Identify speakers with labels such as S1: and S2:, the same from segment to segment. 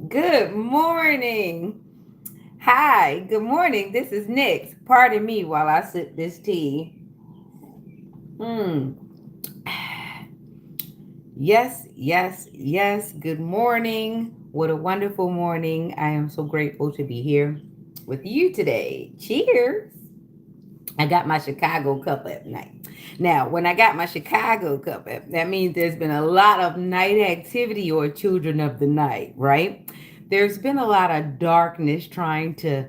S1: Good morning. Hi, good morning. This is Nix. Pardon me while I sip this tea. Mm. Yes, yes, yes. Good morning. What a wonderful morning. I am so grateful to be here with you today. Cheers. I got my Chicago cup at night. Now, when I got my Chicago cup up, that means there's been a lot of night activity or children of the night, right? There's been a lot of darkness trying to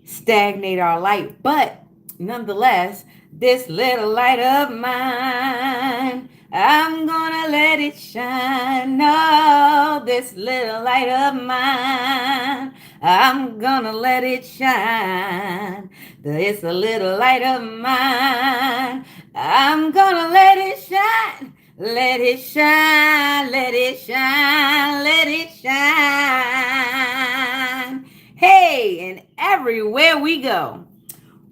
S1: stagnate our light, but nonetheless, this little light of mine, I'm gonna let it shine. Oh, this little light of mine, I'm gonna let it shine. This little light of mine, I'm gonna let it shine. Let it shine, let it shine, let it shine. Hey, and everywhere we go,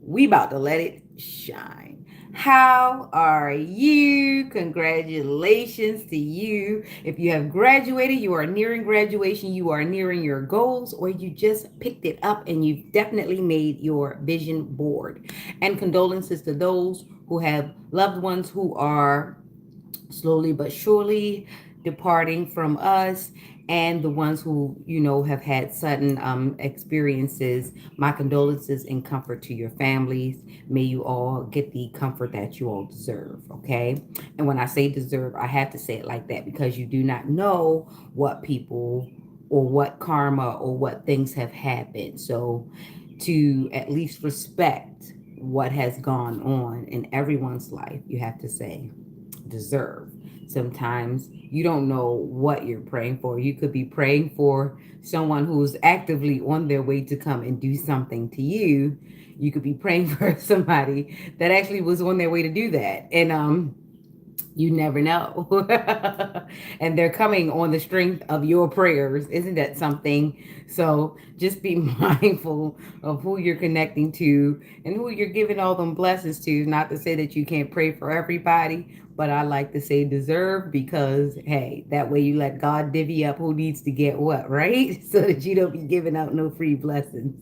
S1: we about to let it shine. How are you? Congratulations to you. If you have graduated, you are nearing graduation, you are nearing your goals, or you just picked it up and you've definitely made your vision board. And condolences to those who have loved ones who are slowly but surely departing from us, and the ones who have had sudden experiences. My condolences and comfort to your families. May you all get the comfort that you all deserve. Okay, and when I say deserve, I have to say it like that because you do not know what people or what karma or what things have happened. So to at least respect what has gone on in everyone's life, you have to say deserve. Sometimes you don't know what you're praying for. You could be praying for someone who's actively on their way to come and do something to you. You could be praying for somebody that actually was on their way to do that. And you never know. And they're coming on the strength of your prayers. Isn't that something? So just be mindful of who you're connecting to and who you're giving all them blessings to. Not to say that you can't pray for everybody, but I like to say deserve because, hey, that way you let God divvy up who needs to get what, right? So that you don't be giving out no free blessings.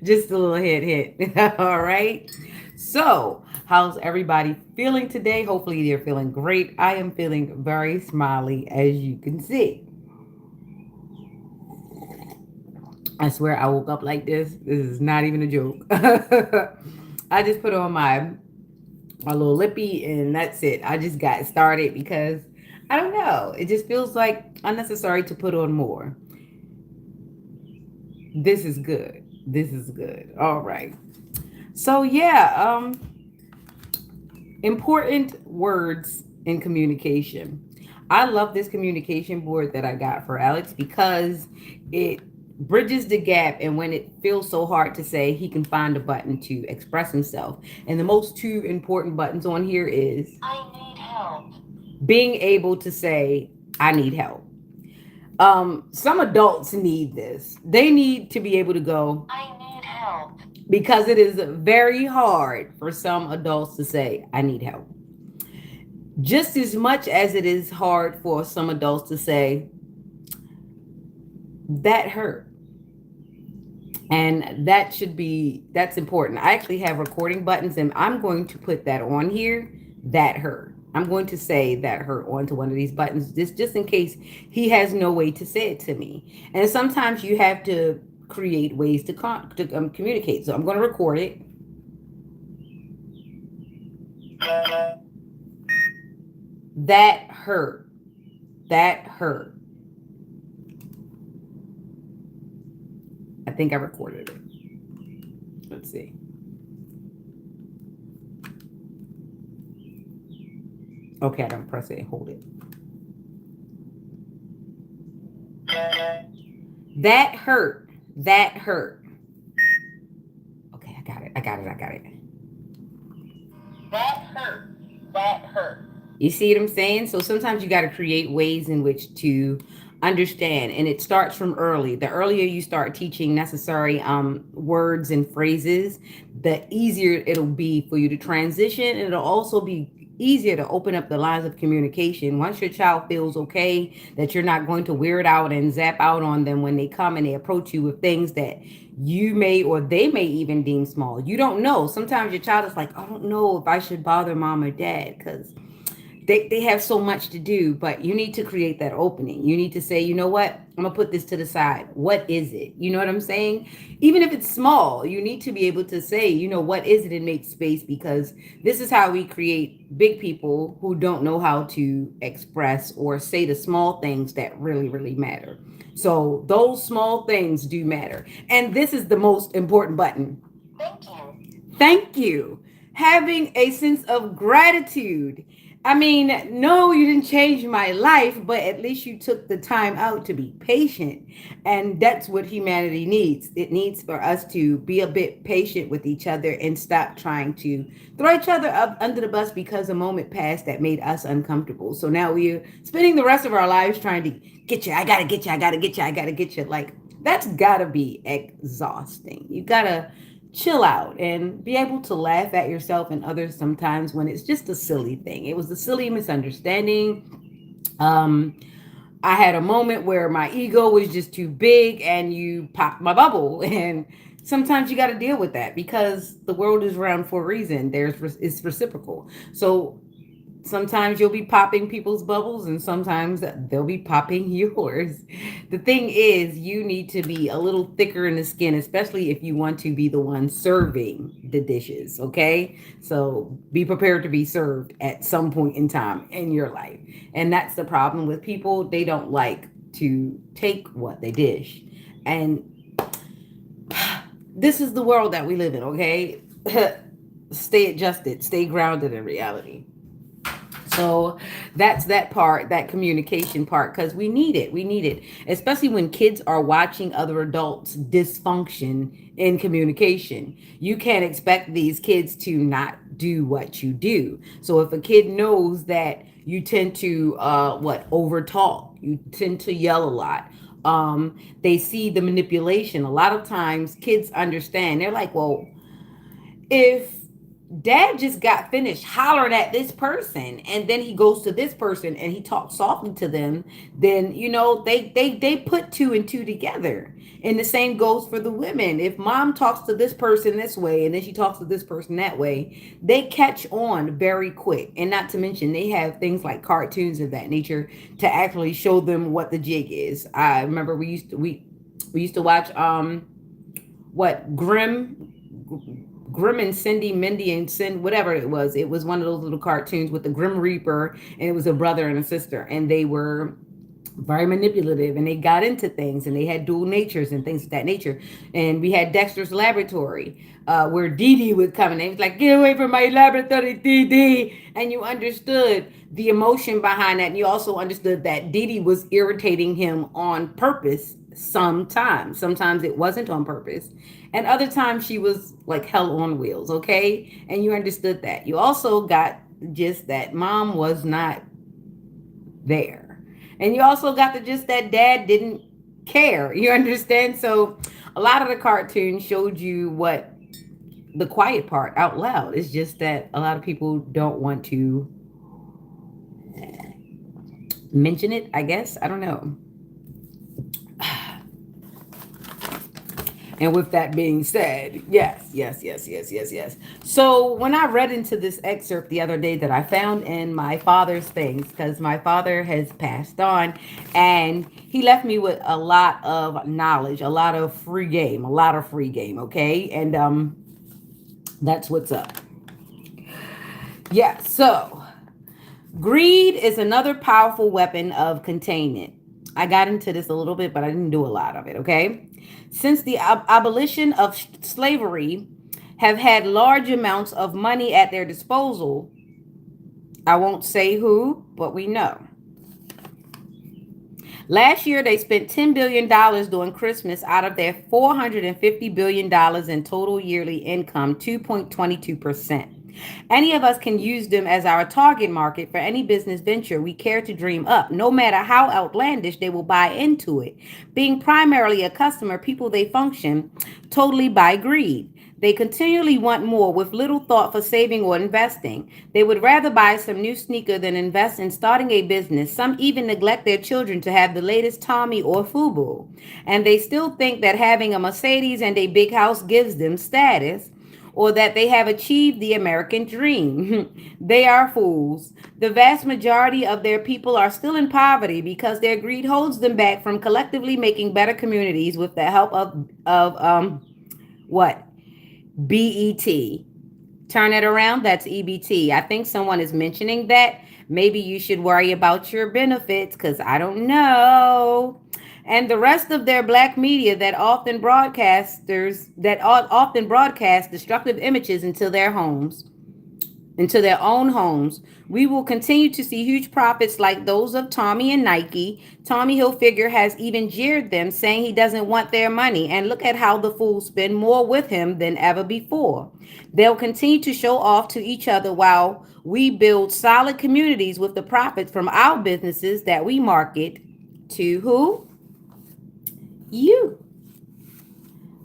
S1: Just a little hint. All right. So, how's everybody feeling today? Hopefully, they're feeling great. I am feeling very smiley, as you can see. I swear I woke up like this. This is not even a joke. I just put on my little lippy and that's it. I just got started because I don't know. It just feels like unnecessary to put on more. This is good. This is good. All right. So yeah, important words in communication. I love this communication board that I got for Alex because it bridges the gap, and when it feels so hard to say, he can find a button to express himself. And the most two important buttons on here is I need help. Being able to say I need help. Some adults need this. They need to be able to go I need help, because it is very hard for some adults to say I need help. Just as much as it is hard for some adults to say that hurt. And that's important. I actually have recording buttons and I'm going to put that on here. That hurt. I'm going to say that hurt onto one of these buttons just in case he has no way to say it to me. And sometimes you have to create ways to communicate. So I'm going to record it. That hurt. That hurt. I think I recorded it. Let's see. Okay, I don't press it. Hold it. That hurt. That hurt. Okay, I got it. I got it. I got it. That hurt. That hurt. You see what I'm saying? So sometimes you got to create ways in which to understand, and it starts from early. The earlier you start teaching necessary words and phrases, the easier it'll be for you to transition, and it'll also be easier to open up the lines of communication. Once your child feels okay, that you're not going to weird out and zap out on them when they come and they approach you with things that you may or they may even deem small. You don't know. Sometimes your child is like, I don't know if I should bother mom or dad because they have so much to do, but you need to create that opening. You need to say, you know what, I'm gonna put this to the side. What is it? You know what I'm saying? Even if it's small, you need to be able to say, you know, what is it, and make space, because this is how we create big people who don't know how to express or say the small things that really, really matter. So those small things do matter. And this is the most important button. Thank you. Thank you. Having a sense of gratitude. I mean, no, you didn't change my life, but at least you took the time out to be patient. And that's what humanity needs. It needs for us to be a bit patient with each other and stop trying to throw each other up under the bus because a moment passed that made us uncomfortable. So now we're spending the rest of our lives trying to get you. I got to get you. I got to get you. I got to get you. Like, that's got to be exhausting. You got to chill out and be able to laugh at yourself and others sometimes when it's just a silly thing. It was a silly misunderstanding. I had a moment where my ego was just too big and you popped my bubble. And sometimes you got to deal with that because the world is around for a reason. It's reciprocal. So sometimes you'll be popping people's bubbles and sometimes they'll be popping yours. The thing is, you need to be a little thicker in the skin, especially if you want to be the one serving the dishes. Okay, so be prepared to be served at some point in time in your life. And that's the problem with people. They don't like to take what they dish. And this is the world that we live in. Okay. Stay adjusted, stay grounded in reality. So that's that part, that communication part, because we need it. We need it, especially when kids are watching other adults dysfunction in communication. You can't expect these kids to not do what you do. So if a kid knows that you tend to over talk, you tend to yell a lot. They see the manipulation. A lot of times kids understand. They're like, well, if dad just got finished hollering at this person and then he goes to this person and he talks softly to them, then they put two and two together. And the same goes for the women. If mom talks to this person this way and then she talks to this person that way, they catch on very quick. And not to mention they have things like cartoons of that nature to actually show them what the jig is. I remember we used to watch what Grim and Cindy, Mindy and Sin, whatever it was. It was one of those little cartoons with the Grim Reaper, and it was a brother and a sister, and they were very manipulative, and they got into things, and they had dual natures and things of that nature. And we had Dexter's Laboratory, where Dee Dee would come, and they was like, "Get away from my laboratory, Dee Dee!" And you understood the emotion behind that, and you also understood that Dee Dee was irritating him on purpose. Sometimes it wasn't on purpose, and other times she was like hell on wheels. Okay, and you understood that. You also got just that mom was not there, and you also got the just that dad didn't care. You understand? So a lot of the cartoons showed you what the quiet part out loud. It's just that a lot of people don't want to mention it, I guess. I don't know. And with that being said, yes. So when I read into this excerpt the other day that I found in my father's things, because my father has passed on and he left me with a lot of knowledge, a lot of free game, okay? And that's what's up. Yeah, so greed is another powerful weapon of containment. I got into this a little bit, but I didn't do a lot of it, okay? Since the abolition of slavery, have had large amounts of money at their disposal. I won't say who, but we know. Last year, they spent $10 billion during Christmas out of their $450 billion in total yearly income, 2.22%. Any of us can use them as our target market for any business venture we care to dream up. No matter how outlandish, they will buy into it. Being primarily a customer, people they function totally by greed. They continually want more with little thought for saving or investing. They would rather buy some new sneaker than invest in starting a business. Some even neglect their children to have the latest Tommy or Fubu. And they still think that having a Mercedes and a big house gives them status or that they have achieved the American dream. They are fools. The vast majority of their people are still in poverty because their greed holds them back from collectively making better communities with the help of what? BET. Turn it around, that's EBT. I think someone is mentioning that. Maybe you should worry about your benefits because I don't know. And the rest of their black media that often broadcast destructive images into their own homes. We will continue to see huge profits like those of Tommy and Nike. Tommy Hilfiger has even jeered them, saying he doesn't want their money. And look at how the fools spend more with him than ever before. They'll continue to show off to each other while we build solid communities with the profits from our businesses that we market to who? You.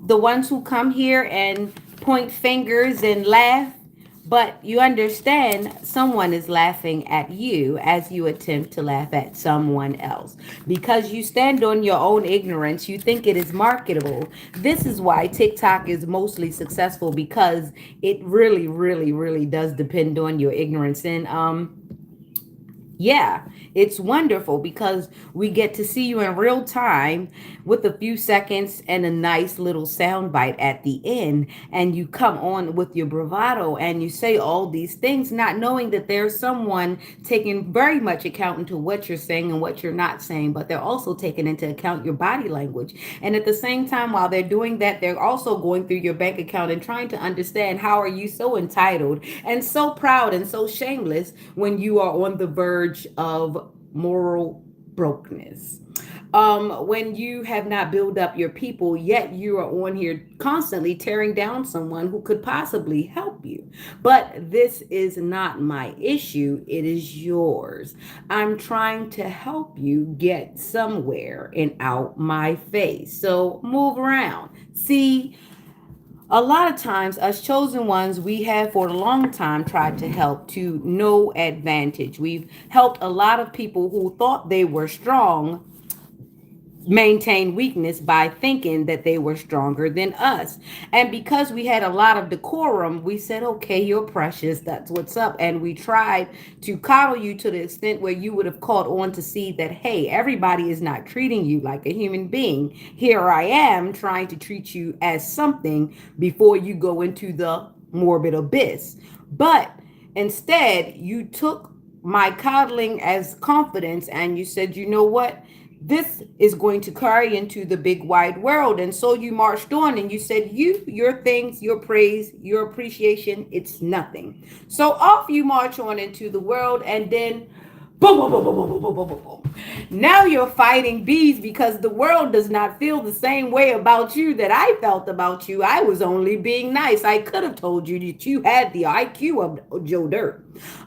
S1: The ones who come here and point fingers and laugh, but you understand someone is laughing at you as you attempt to laugh at someone else. Because you stand on your own ignorance, you think it is marketable. This is why TikTok is mostly successful because it really, really, really does depend on your ignorance. And yeah, it's wonderful because we get to see you in real time with a few seconds and a nice little sound bite at the end. And you come on with your bravado and you say all these things, not knowing that there's someone taking very much account into what you're saying and what you're not saying, but they're also taking into account your body language. And at the same time, while they're doing that, they're also going through your bank account and trying to understand how are you so entitled and so proud and so shameless when you are on the verge of moral brokenness. When you have not built up your people, yet you are on here constantly tearing down someone who could possibly help you. But this is not my issue, it is yours. I'm trying to help you get somewhere and out my face. So move around. See, a lot of times, us chosen ones, we have for a long time tried to help to no advantage. We've helped a lot of people who thought they were strong maintain weakness by thinking that they were stronger than us. And because we had a lot of decorum, we said, okay, you're precious. That's what's up. And we tried to coddle you to the extent where you would have caught on to see that, hey, everybody is not treating you like a human being. Here I am trying to treat you as something before you go into the morbid abyss. But instead, you took my coddling as confidence and you said, you know what? This is going to carry into the big wide world. And so you marched on and you said, your things, your praise, your appreciation, it's nothing. So off you march on into the world and then boom, boom, boom, boom, boom, boom, boom, boom, boom. Now you're fighting bees because the world does not feel the same way about you that I felt about you. I was only being nice. I could have told you that you had the IQ of Joe Dirt.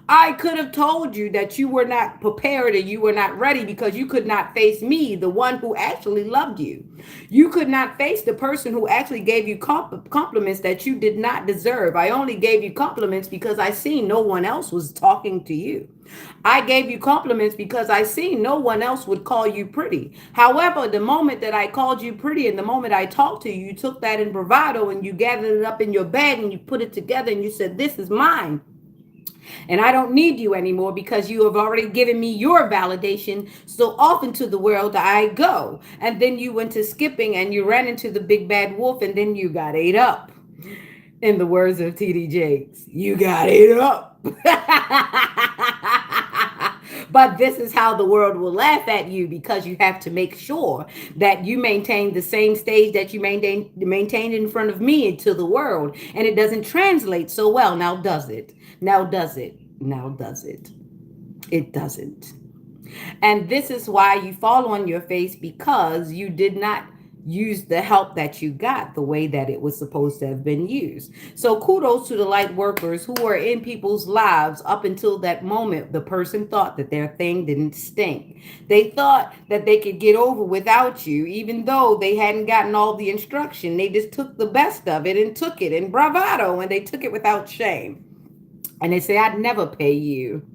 S1: I could have told you that you were not prepared and you were not ready because you could not face me, the one who actually loved you. You could not face the person who actually gave you compliments that you did not deserve. I only gave you compliments because I seen no one else was talking to you. I gave you compliments because I seen no one else would call you pretty. However, the moment that I called you pretty and the moment I talked to you, you took that in bravado and you gathered it up in your bag and you put it together and you said, this is mine. And I don't need you anymore because you have already given me your validation. So off into the world I go. And then you went to skipping and you ran into the big bad wolf and then you got ate up. In the words of TD Jakes, you got ate up. But this is how the world will laugh at you because you have to make sure that you maintain the same stage that you maintained in front of me into the world. And it doesn't translate so well. Now does it? Now does it? Now does it? It doesn't. And this is why you fall on your face because you did not used the help that you got the way that it was supposed to have been used. So kudos to the light workers who were in people's lives up until that moment. The person thought that their thing didn't stink. They thought that they could get over without you, even though they hadn't gotten all the instruction. They just took the best of it and took it in bravado, and they took it without shame. And they say, I'd never pay you.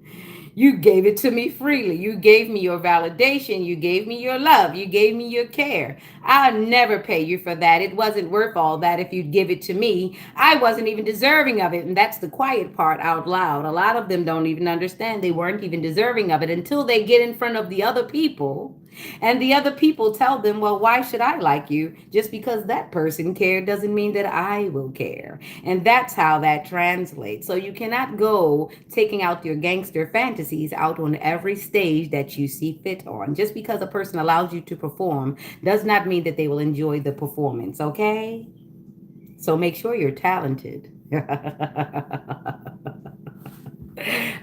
S1: You gave it to me freely. You gave me your validation. You gave me your love. You gave me your care. I'll never pay you for that. It wasn't worth all that if you'd give it to me. I wasn't even deserving of it. And that's the quiet part out loud. A lot of them don't even understand they weren't even deserving of it until they get in front of the other people. And the other people tell them, well, why should I like you? Just because that person cared doesn't mean that I will care. And that's how that translates. So you cannot go taking out your gangster fantasies out on every stage that you see fit on. Just because a person allows you to perform does not mean that they will enjoy the performance, okay? So make sure you're talented.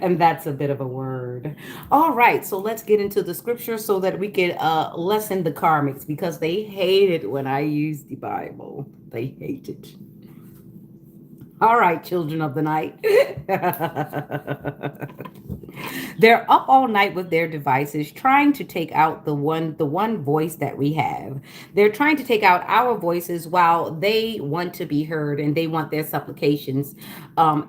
S1: And that's a bit of a word. All right, so let's get into the scripture so that we can lessen the karmics because they hate it when I use the Bible. They hate it. All right, children of the night. They're up all night with their devices trying to take out the one voice that we have. They're trying to take out our voices while they want to be heard and they want their supplications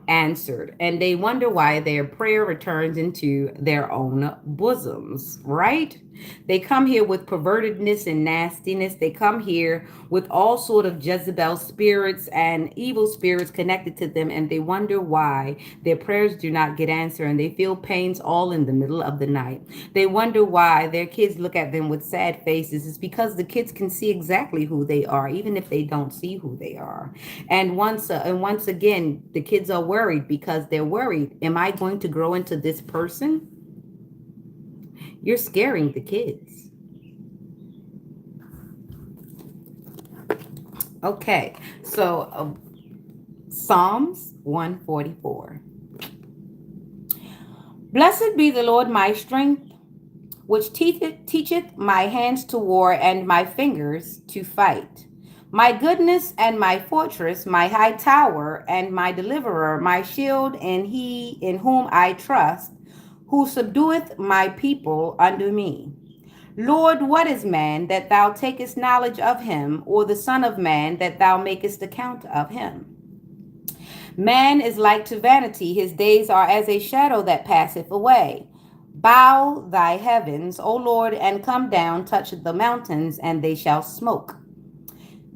S1: answered. And they wonder why their prayer returns into their own bosoms, right? They come here with pervertedness and nastiness. They come here with all sort of Jezebel spirits and evil spirits connected to them, and they wonder why their prayers do not get answered, and they feel pains all in the middle of the night. They wonder why their kids look at them with sad faces. It's because the kids can see exactly who they are, even if they don't see who they are. And once again, the kids are worried because they're worried. Am I going to grow into this person? You're scaring the kids. Okay, so Psalms 144. Blessed be the Lord my strength, which teacheth my hands to war and my fingers to fight. My goodness and my fortress, my high tower and my deliverer, my shield, and he in whom I trust, who subdueth my people under me. Lord, what is man that thou takest knowledge of him, or the Son of Man that thou makest account of him? Man is like to vanity, his days are as a shadow that passeth away. Bow thy heavens, O Lord, and come down, touch the mountains, and they shall smoke.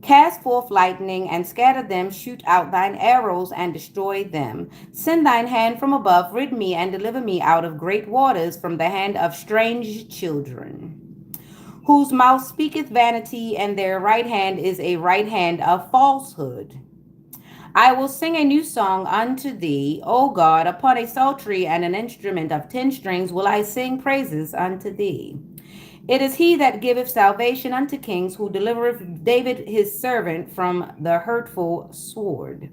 S1: Cast forth lightning and scatter them, shoot out thine arrows and destroy them. Send thine hand from above, rid me and deliver me out of great waters, from the hand of strange children, whose mouth speaketh vanity, and their right hand is a right hand of falsehood. I will sing a new song unto thee, O God, upon a psaltery and an instrument of 10 strings will I sing praises unto thee. It is he that giveth salvation unto kings, who delivereth David his servant from the hurtful sword.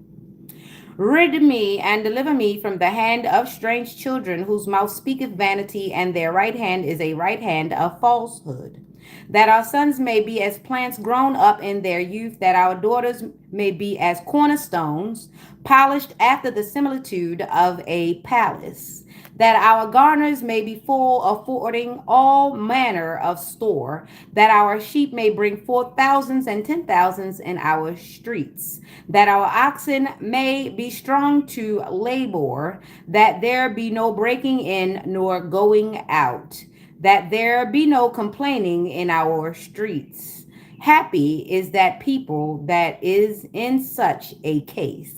S1: Rid me and deliver me from the hand of strange children, whose mouth speaketh vanity, and their right hand is a right hand of falsehood. That our sons may be as plants grown up in their youth, that our daughters may be as cornerstones, polished after the similitude of a palace. That our garners may be full, affording all manner of store, that our sheep may bring forth thousands and 10,000s in our streets, that our oxen may be strong to labor, that there be no breaking in nor going out, that there be no complaining in our streets. Happy is that people that is in such a case.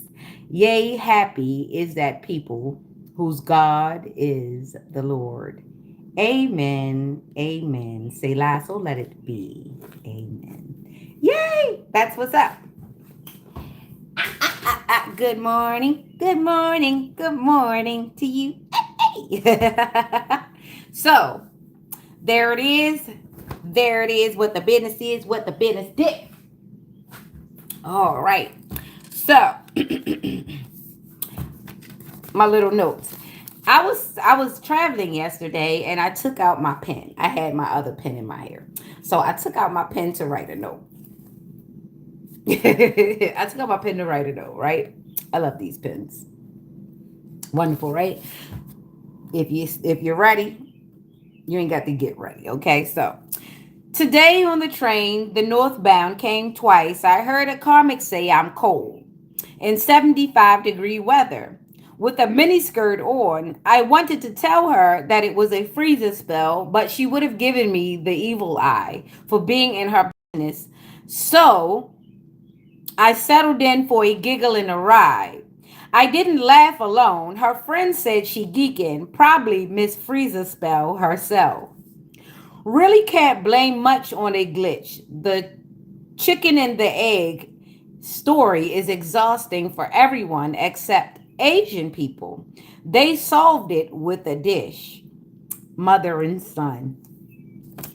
S1: Yea, happy is that people whose God is the Lord. Amen. Amen. Selah, so let it be. Amen. Yay! That's what's up. Good morning. Good morning. Good morning to you. So, there it is. There it is. What the business is, what the business did. All right. So, my little notes. I was traveling yesterday and I took out my pen. I had my other pen in my hair. So I took out my pen to write a note. I took out my pen to write it though, right? I love these pens. Wonderful, right? If you're ready, you ain't got to get ready. Okay, so today on the train, the northbound came twice. I heard a comic say I'm cold in 75-degree weather. With a miniskirt on, I wanted to tell her that it was a freezer spell, but she would have given me the evil eye for being in her business. So I settled in for a giggle and a ride. I didn't laugh alone. Her friend said she geeking, probably Miss Freezer Spell herself. Really can't blame much on a glitch. The chicken and the egg story is exhausting for everyone except Asian people. They solved it with a dish, mother and son.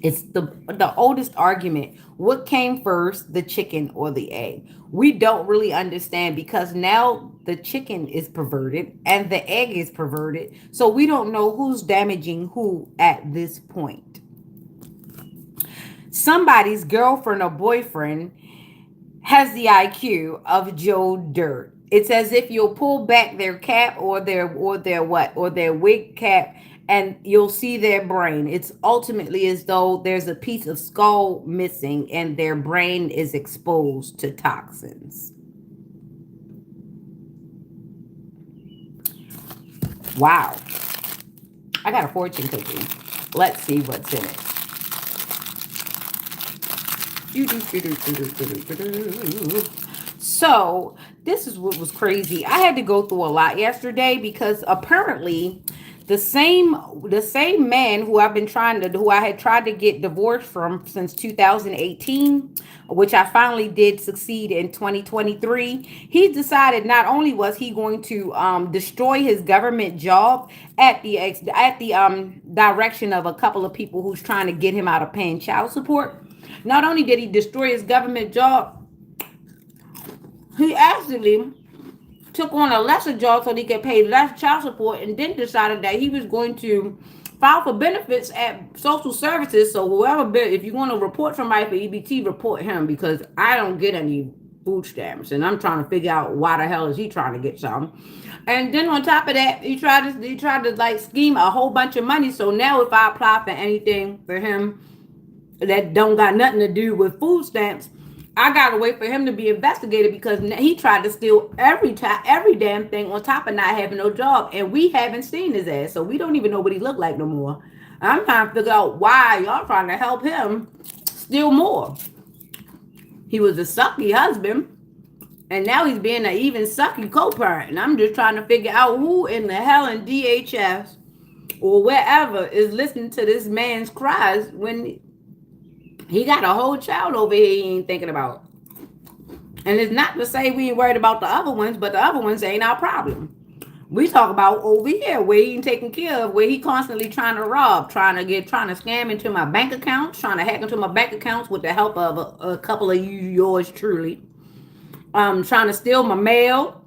S1: It's the oldest argument. What came first, the chicken or the egg? We don't really understand because now the chicken is perverted and the egg is perverted. So we don't know who's damaging who at this point. Somebody's girlfriend or boyfriend has the IQ of Joe Dirt. It's as if you'll pull back their cap or their wig cap and you'll see their brain. It's ultimately as though there's a piece of skull missing and their brain is exposed to toxins. Wow. I got a fortune cookie. Let's see what's in it. So this is what was crazy. I had to go through a lot yesterday because apparently the same the same man who I had tried to get divorced from since 2018, which I finally did succeed in 2023. He decided not only was he going to destroy his government job at the direction of a couple of people who's trying to get him out of paying child support. Not only did he destroy his government job, he actually took on a lesser job so he could pay less child support and then decided that he was going to file for benefits at social services. So whoever, if you want to report somebody for EBT, report him because I don't get any food stamps and I'm trying to figure out why the hell is he trying to get some. And then on top of that, he tried to like scheme a whole bunch of money. So now if I apply for anything for him that don't got nothing to do with food stamps, I gotta wait for him to be investigated because he tried to steal every damn thing on top of not having no job, and we haven't seen his ass, so we don't even know what he looked like no more. I'm trying to figure out why y'all trying to help him steal more. He was a sucky husband, and now he's being an even sucky co-parent. And I'm just trying to figure out who in the hell in DHS or wherever is listening to this man's cries when he got a whole child over here he ain't thinking about. And it's not to say we ain't worried about the other ones, but the other ones ain't our problem. We talk about over here where he ain't taken care of, where he constantly trying to rob, trying to scam into my bank accounts, trying to hack into my bank accounts with the help of a couple of yours truly. Trying to steal my mail.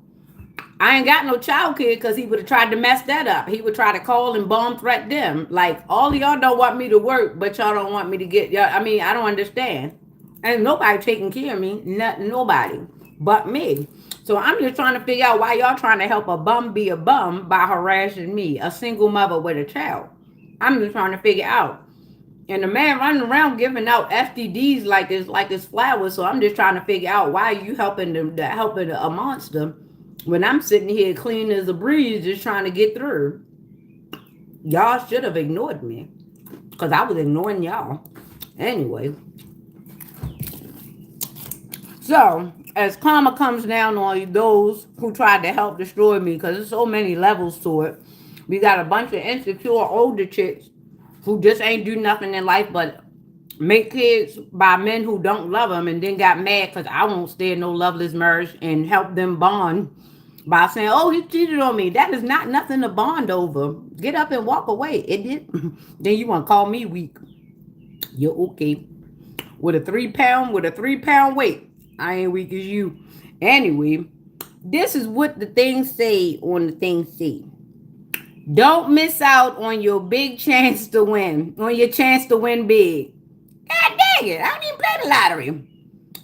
S1: I ain't got no child kid because he would have tried to mess that up. He would try to call and bomb threat them. Like, all of y'all don't want me to work, but y'all don't want me to get y'all. I mean, I don't understand. And nobody taking care of me. Nobody but me. So I'm just trying to figure out why y'all trying to help a bum be a bum by harassing me, a single mother with a child. I'm just trying to figure out. And the man running around giving out FTDs like it's flowers. So I'm just trying to figure out why you helping a monster when I'm sitting here clean as a breeze, just trying to get through. Y'all should have ignored me because I was ignoring y'all. Anyway, so as karma comes down on those who tried to help destroy me, because there's so many levels to it, we got a bunch of insecure older chicks who just ain't do nothing in life but make kids by men who don't love them and then got mad because I won't stay in no loveless marriage and help them bond by saying, oh, he cheated on me. That is not nothing to bond over. Get up and walk away, idiot. Then you want to call me weak. You're okay. With a 3 pound weight, I ain't weak as you. Anyway, this is what the things say on the thing say. Don't miss out on your big chance to win, on your chance to win big. God dang it, I don't even play the lottery.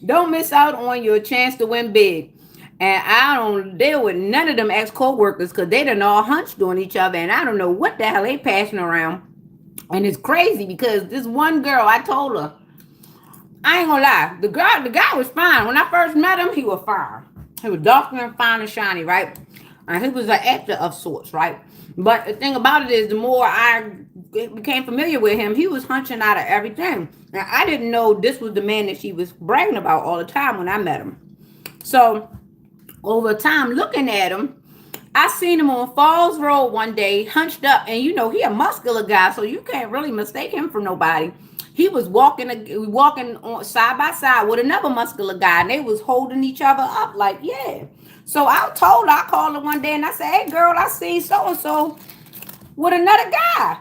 S1: Don't miss out on your chance to win big. And I don't deal with none of them ex co-workers because they done all hunched on each other, and I don't know what the hell they passing around. And it's crazy because this one girl, I told her, I ain't gonna lie, the guy was fine. When I first met him, he was fine. He was dark and fine and shiny, right? And he was an actor of sorts, right? But the thing about it is, the more I became familiar with him, he was hunching out of everything. Now, I didn't know this was the man that she was bragging about all the time when I met him. So, over time, looking at him, I seen him on Falls Road one day, hunched up, and he a muscular guy, so you can't really mistake him for nobody. He was walking on side by side with another muscular guy, and they was holding each other up, like, yeah. So I called her one day, and I said, "Hey, girl, I seen so and so with another guy,"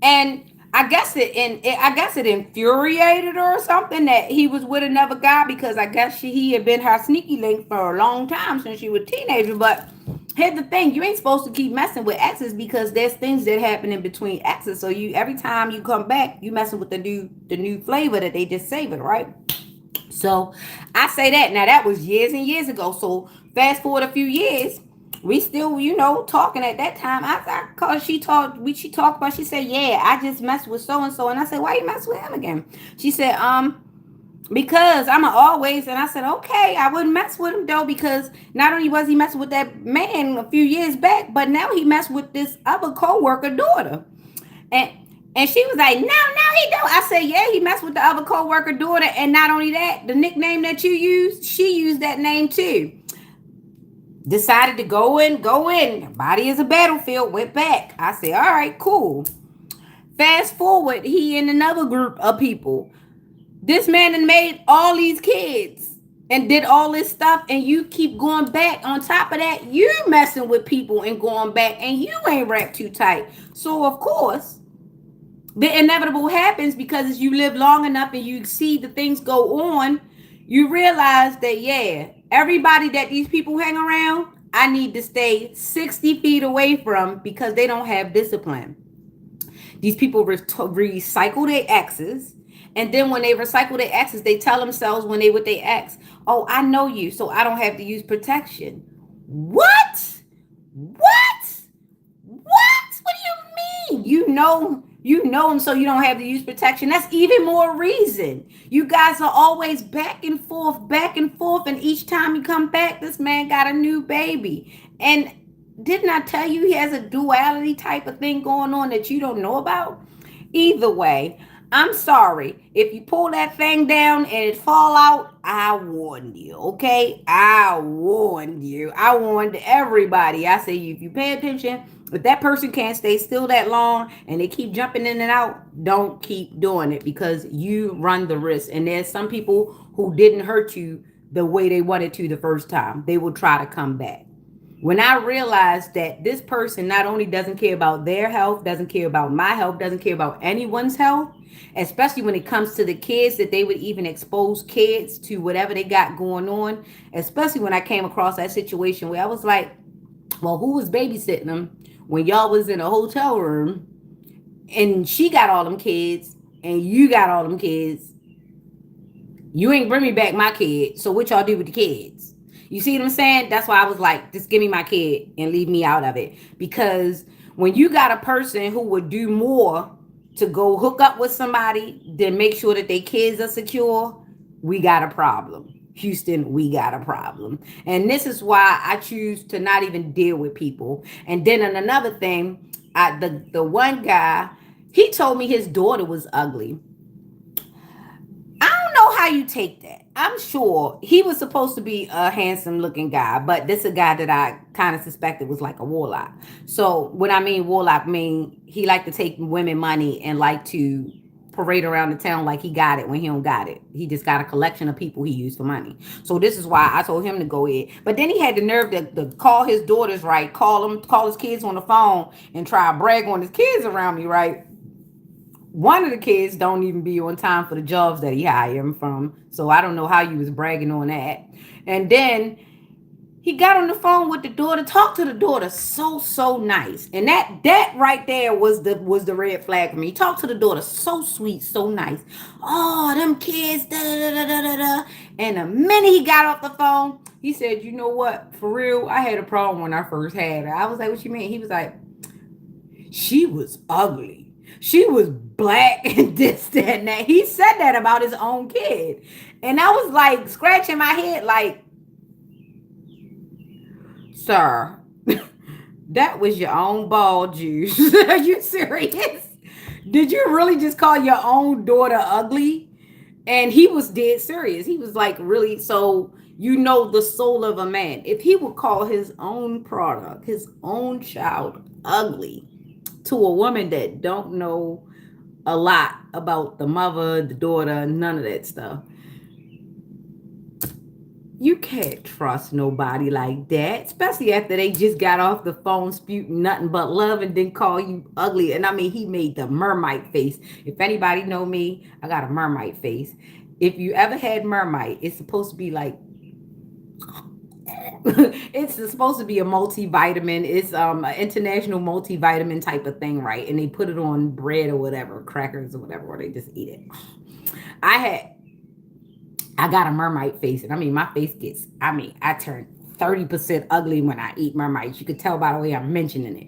S1: and I guess it infuriated her or something that he was with another guy because I guess he had been her sneaky link for a long time since she was a teenager. But here's the thing: you ain't supposed to keep messing with exes because there's things that happen in between exes. So you every time you come back, you messing with the new flavor that they just savored, right? So I say that now that was years and years ago. So fast forward a few years, we still, talking at that time. I cause she talked about, she said, "Yeah, I just messed with so and so." And I said, "Why you mess with him again?" She said, because I'm always, and I said, "Okay, I wouldn't mess with him though, because not only was he messing with that man a few years back, but now he messed with this other co-worker daughter." And and she was like, "No, he don't." I said, "Yeah, he messed with the other co-worker daughter, and not only that, the nickname that you used, she used that name too." Decided to go in. Body is a battlefield. Went back. I said, "All right, cool." Fast forward, he in another group of people. This man had made all these kids and did all this stuff, and you keep going back. On top of that, you messing with people and going back, and you ain't wrapped too tight. So of course, the inevitable happens because as you live long enough and you see the things go on, you realize that, yeah, everybody that these people hang around, I need to stay 60 feet away from because they don't have discipline. These people recycle their exes. And then when they recycle their exes, they tell themselves when they with their ex, "Oh, I know you, so I don't have to use protection." What? What? What do you mean? You know him, so you don't have to use protection. That's even more reason. You guys are always back and forth, and each time you come back, this man got a new baby. And didn't I tell you he has a duality type of thing going on that you don't know about? Either way, I'm sorry. If you pull that thing down and it fall out, I warned you, okay? I warned you. I warned everybody. I say, if you pay attention, if that person can't stay still that long and they keep jumping in and out, don't keep doing it because you run the risk. And there's some people who didn't hurt you the way they wanted to the first time. They will try to come back. When I realized that this person not only doesn't care about their health, doesn't care about my health, doesn't care about anyone's health, especially when it comes to the kids, that they would even expose kids to whatever they got going on, especially when I came across that situation where I was like, well, who was babysitting them when y'all was in a hotel room and she got all them kids and you got all them kids? You ain't bring me back my kid, so what y'all do with the kids? You see what I'm saying? That's why I was like, just give me my kid and leave me out of it. Because when you got a person who would do more to go hook up with somebody than make sure that their kids are secure, we got a problem. Houston, we got a problem. And this is why I choose to not even deal with people. And then another thing, the one guy, he told me his daughter was ugly. I don't know how you take that. I'm sure he was supposed to be a handsome looking guy, but this is a guy that I kind of suspected was like a warlock. So when I mean warlock, I mean he liked to take women money and like to parade around the town like he got it when he don't got it. He just got a collection of people he used for money. So this is why I told him to go in. But then he had the nerve to call his daughters, right? Call his kids on the phone and try to brag on his kids around me, right? One of the kids don't even be on time for the jobs that he hired him from. So I don't know how you was bragging on that. And then He got on the phone with the daughter, talked to the daughter so nice. And that right there was the red flag for me. He talked to the daughter so sweet, so nice. Oh, them kids, da da da da da da. And the minute he got off the phone, he said, "You know what? For real, I had a problem when I first had her." I was like, "What you mean?" He was like, "She was ugly. She was black and this, that, and that." He said that about his own kid. And I was like scratching my head like, "Sir, that was your own ball juice." Are you serious? Did you really just call your own daughter ugly? And he was dead serious. He was like, really? So you know the soul of a man. If he would call his own product, his own child ugly to a woman that don't know a lot about the mother, the daughter, none of that stuff, you can't trust nobody like that, especially after they just got off the phone spewing nothing but love and then call you ugly. And I mean, he made the mermaid face. If anybody know me, I got a mermaid face. If you ever had mermaid, it's supposed to be like it's supposed to be a multivitamin. It's an international multivitamin type of thing, right? And they put it on bread or whatever, crackers or whatever, or they just eat it. I had I got a mermaid face, and I mean, my face gets, I mean, I turn 30% ugly when I eat mermaids. You could tell by the way I'm mentioning it.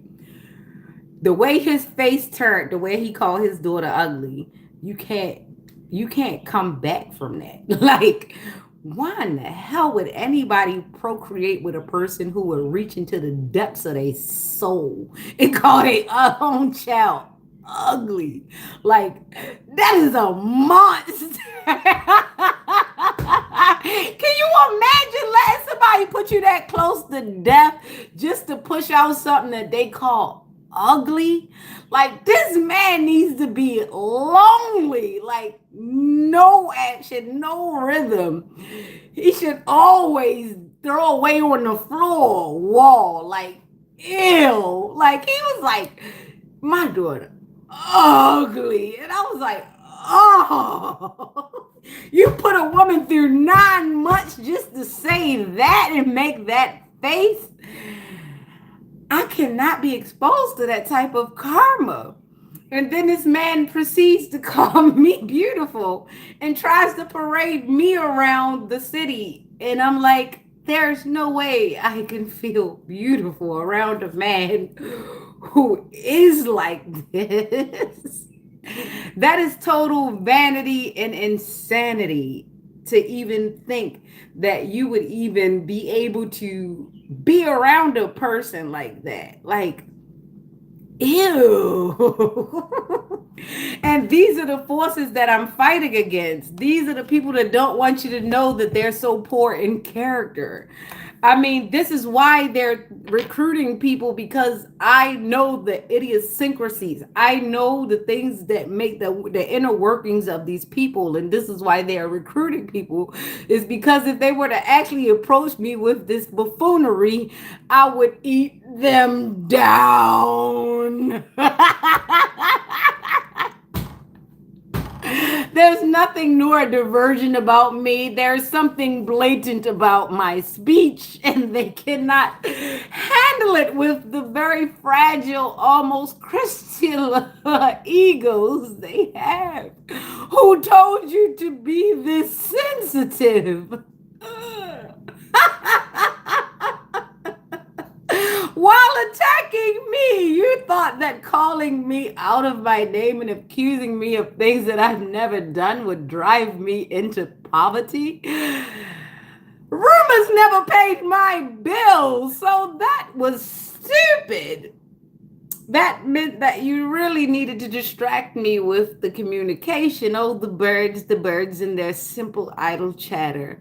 S1: The way his face turned, the way he called his daughter ugly, you can't, you can't come back from that. Like, why in the hell would anybody procreate with a person who would reach into the depths of their soul and call their own child ugly? Like, that is a monster. Can you imagine letting somebody put you that close to death just to push out something that they call ugly? Like, this man needs to be lonely, like no action, no rhythm. He should always throw away on the floor, wall, like ew. Like, he was like, my daughter ugly. And I was like, oh, you put a woman through 9 months just to say that and make that face? I cannot be exposed to that type of karma. And then this man proceeds to call me beautiful and tries to parade me around the city. And I'm like, there's no way I can feel beautiful around a man who is like this. That is total vanity and insanity to even think that you would even be able to be around a person like that. Like, ew. And these are the forces that I'm fighting against. These are the people that don't want you to know that they're so poor in character. I mean, this is why they're recruiting people, because I know the idiosyncrasies. I know the things that make the inner workings of these people. And this is why they are recruiting people, is because if they were to actually approach me with this buffoonery, I would eat them down. There's nothing neurodivergent about me. There's something blatant about my speech, and they cannot handle it with the very fragile, almost Christian egos they have. Who told you to be this sensitive? While attacking me, you thought that calling me out of my name and accusing me of things that I've never done would drive me into poverty? Rumors never paid my bills, so that was stupid. That meant that you really needed to distract me with the communication. Oh, the birds and their simple idle chatter.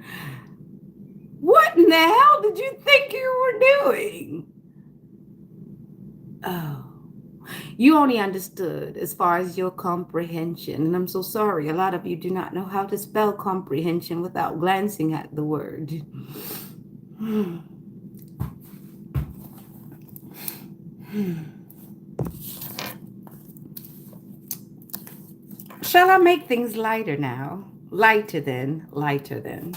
S1: What in the hell did you think you were doing? Oh, you only understood as far as your comprehension. And I'm so sorry. A lot of you do not know how to spell comprehension without glancing at the word. Shall I make things lighter now? Lighter then, lighter then.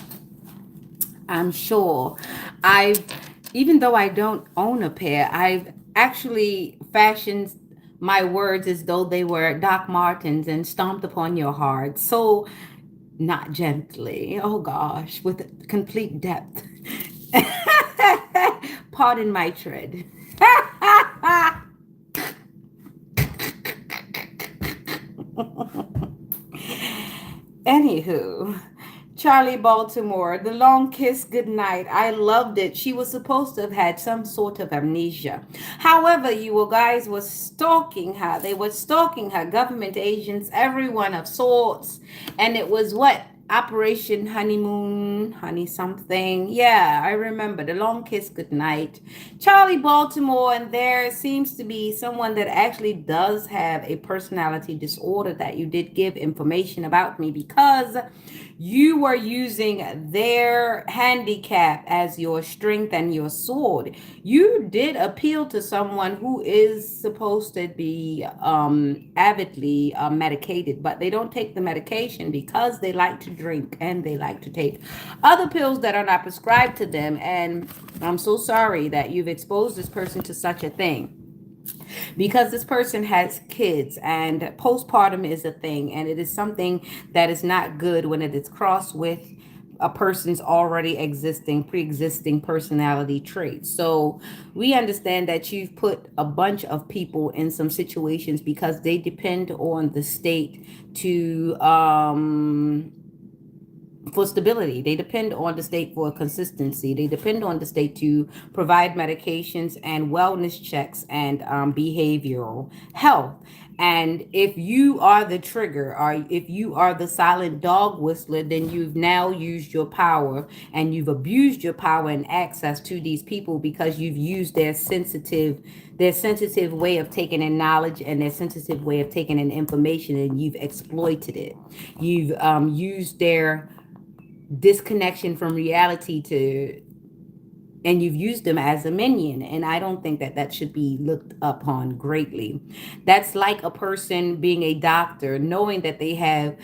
S1: I'm sure. I've, even though I don't own a pair, I've actually fashioned my words as though they were Doc Martens and stomped upon your heart. So, not gently. Oh gosh, with complete depth. Pardon my tread. Anywho, Charlie Baltimore, The Long Kiss Goodnight. I loved it. She was supposed to have had some sort of amnesia. However, you guys were stalking her. They were stalking her, government agents, everyone of sorts. And it was what? Operation Honeymoon, Honey something. Yeah, I remember The Long Kiss Goodnight. Charlie Baltimore, and there seems to be someone that actually does have a personality disorder that you did give information about me because you were using their handicap as your strength and your sword. You did appeal to someone who is supposed to be avidly medicated, but they don't take the medication because they like to drink and they like to take other pills that are not prescribed to them. And I'm so sorry that you've exposed this person to such a thing because this person has kids and postpartum is a thing, and it is something that is not good when it is crossed with a person's already existing pre-existing personality traits. So we understand that you've put a bunch of people in some situations because they depend on the state to for stability. They depend on the state for consistency. They depend on the state to provide medications and wellness checks and behavioral health. And if you are the trigger or if you are the silent dog whistler, then you've now used your power and you've abused your power and access to these people because you've used their sensitive way of taking in knowledge and their sensitive way of taking in information, and you've exploited it. You've used their disconnection from reality to, and you've used them as a minion, and I don't think that that should be looked upon greatly. That's like a person being a doctor knowing that they have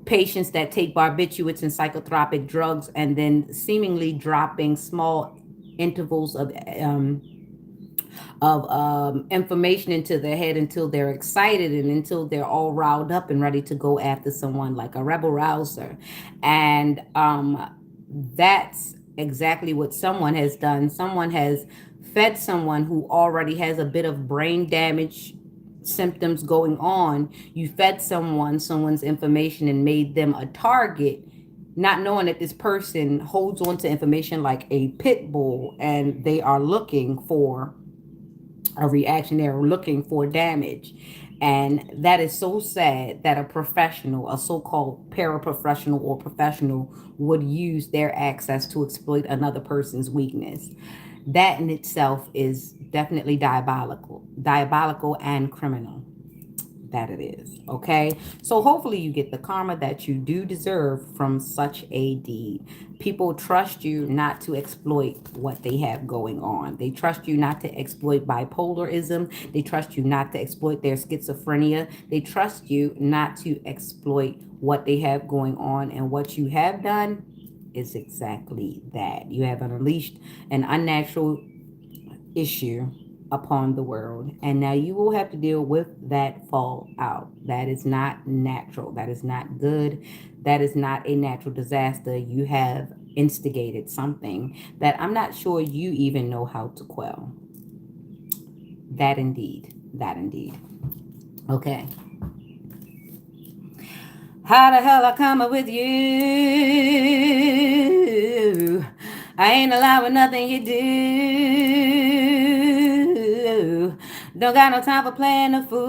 S1: patients that take barbiturates and psychotropic drugs and then seemingly dropping small intervals of information into their head until they're excited and until they're all riled up and ready to go after someone like a rebel rouser. And that's exactly what someone has done. Someone has fed someone who already has a bit of brain damage symptoms going on. You fed someone's information and made them a target, not knowing that this person holds on to information like a pit bull and they are looking for a reaction. They're looking for damage. And that is so sad that a professional, a so-called paraprofessional or professional, would use their access to exploit another person's weakness. That in itself is definitely diabolical and criminal. That it is. Okay. So hopefully you get the karma that you do deserve from such a deed. People trust you not to exploit what they have going on. They trust you not to exploit bipolarism. They trust you not to exploit their schizophrenia. They trust you not to exploit what they have going on. And what you have done is exactly that. You have unleashed an unnatural issue upon the world, and now you will have to deal with that fallout. That is not natural. That is not good. That is not a natural disaster. You have instigated something that I'm not sure you even know how to quell. That indeed. That indeed. Okay. How the hell I come up with you? I ain't allowing nothing you do. Don't got no time for playing the fool.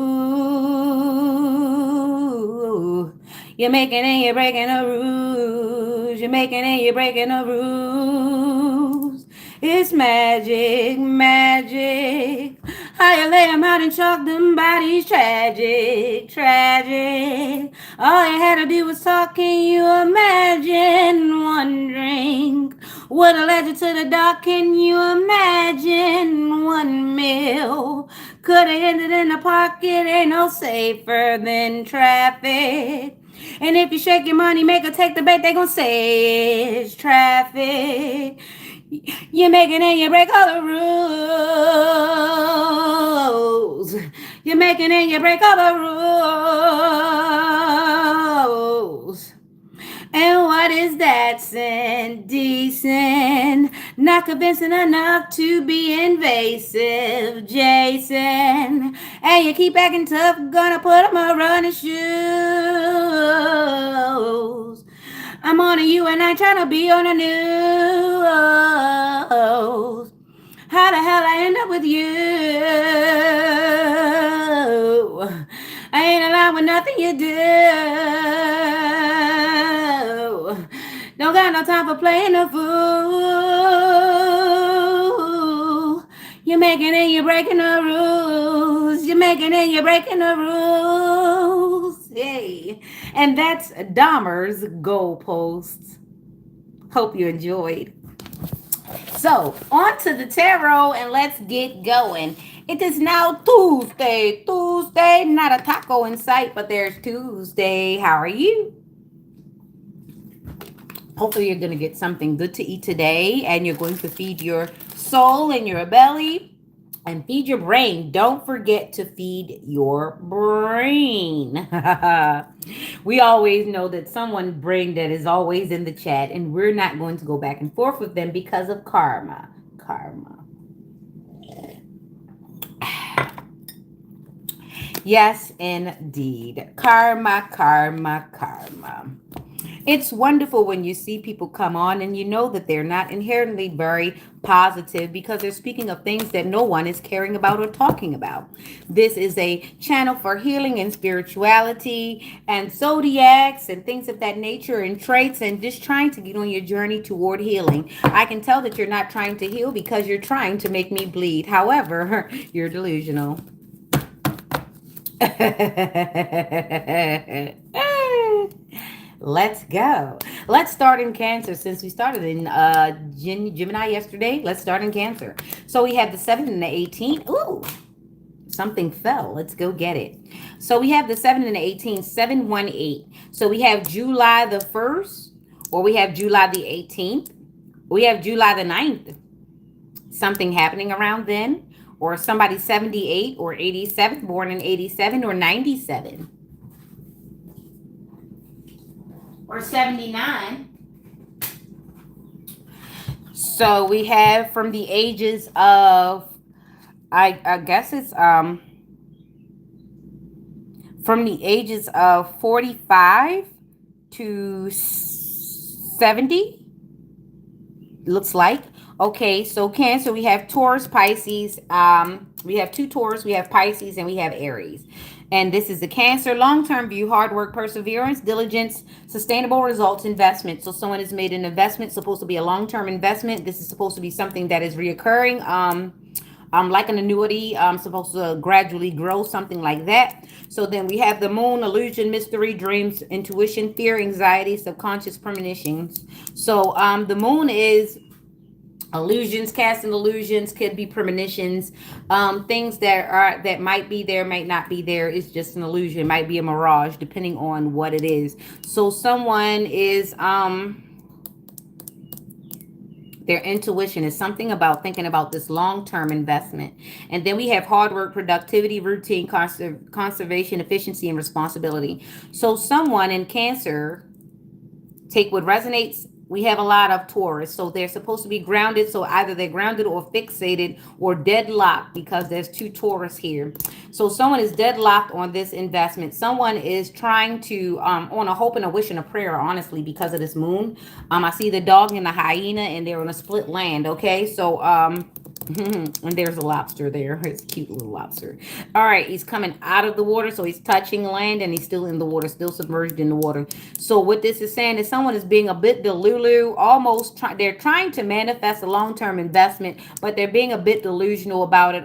S1: You're making and you're breaking the rules. You're making and you're breaking the rules. It's magic, magic. How you lay 'em out and chalk them bodies tragic, tragic. All you had to do was talk, can you imagine one drink? Would have led you to the dark, can you imagine one meal? Could have ended in the park, it ain't no safer than traffic. And if you shake your money maker, take the bait, they gonna say it's traffic. You make it and you break all the rules. You make it and you break all the rules. And what is that sin? Decent, not convincing enough to be invasive, Jason. And you keep acting tough, gonna put on my running shoes. I'm on a you and I trying to be on a news. How the hell I end up with you? I ain't aligned with nothing you do. Don't got no time for playing the fool. You're making and you're breaking the rules. You're making and you're breaking the rules. Hey. And that's Dahmer's Goalposts. Hope you enjoyed. So, on to the tarot and let's get going. It is now Tuesday. Tuesday, not a taco in sight, but there's Tuesday. How are you? Hopefully, you're going to get something good to eat today and you're going to feed your soul and your belly and feed your brain. Don't forget to feed your brain. We always know that someone's brain that is always in the chat, and we're not going to go back and forth with them because of karma. Karma. Yes, indeed. Karma, karma, karma. It's wonderful when you see people come on and you know that they're not inherently very positive because they're speaking of things that no one is caring about or talking about. This is a channel for healing and spirituality and zodiacs and things of that nature and traits and just trying to get on your journey toward healing. I can tell that you're not trying to heal because you're trying to make me bleed. However, you're delusional. Let's go. Let's start in Cancer since we started in Gemini yesterday. Let's start in Cancer. So we have the 7 and the 18. Ooh, something fell. Let's go get it. So we have the 7 and the 18, 718. So we have July the 1st, or we have July the 18th. We have July the 9th. Something happening around then, or somebody 78 or 87, born in 87 or 97. Or 79. So we have from the ages of, I guess it's from the ages of 45 to 70, looks like. Okay, so Cancer, we have Taurus, Pisces. We have two Taurus, we have Pisces, and we have Aries. And this is the Cancer, long-term view, hard work, perseverance, diligence, sustainable results, investment. So someone has made an investment, supposed to be a long-term investment. This is supposed to be something that is reoccurring, like an annuity, supposed to gradually grow, something like that. So then we have the Moon, illusion, mystery, dreams, intuition, fear, anxiety, subconscious premonitions. So the Moon is illusions, casting illusions, could be premonitions, things that might be there, might not be there. It's just an illusion, might be a mirage, depending on what it is. So someone is their intuition is something about thinking about this long-term investment. And then we have hard work, productivity, routine, conservation, efficiency, and responsibility. So someone in Cancer, take what resonates. We have a lot of Taurus, so they're supposed to be grounded. So either they're grounded or fixated or deadlocked because there's two Taurus here. So someone is deadlocked on this investment. Someone is trying to, on a hope and a wish and a prayer, honestly, because of this Moon. I see the dog and the hyena, and they're on a split land. Okay, so and there's a lobster there. It's a cute little lobster. All right, he's coming out of the water, so he's touching land, and he's still in the water, still submerged in the water. So what this is saying is someone is being a bit delulu, almost they're trying to manifest a long-term investment, but they're being a bit delusional about it.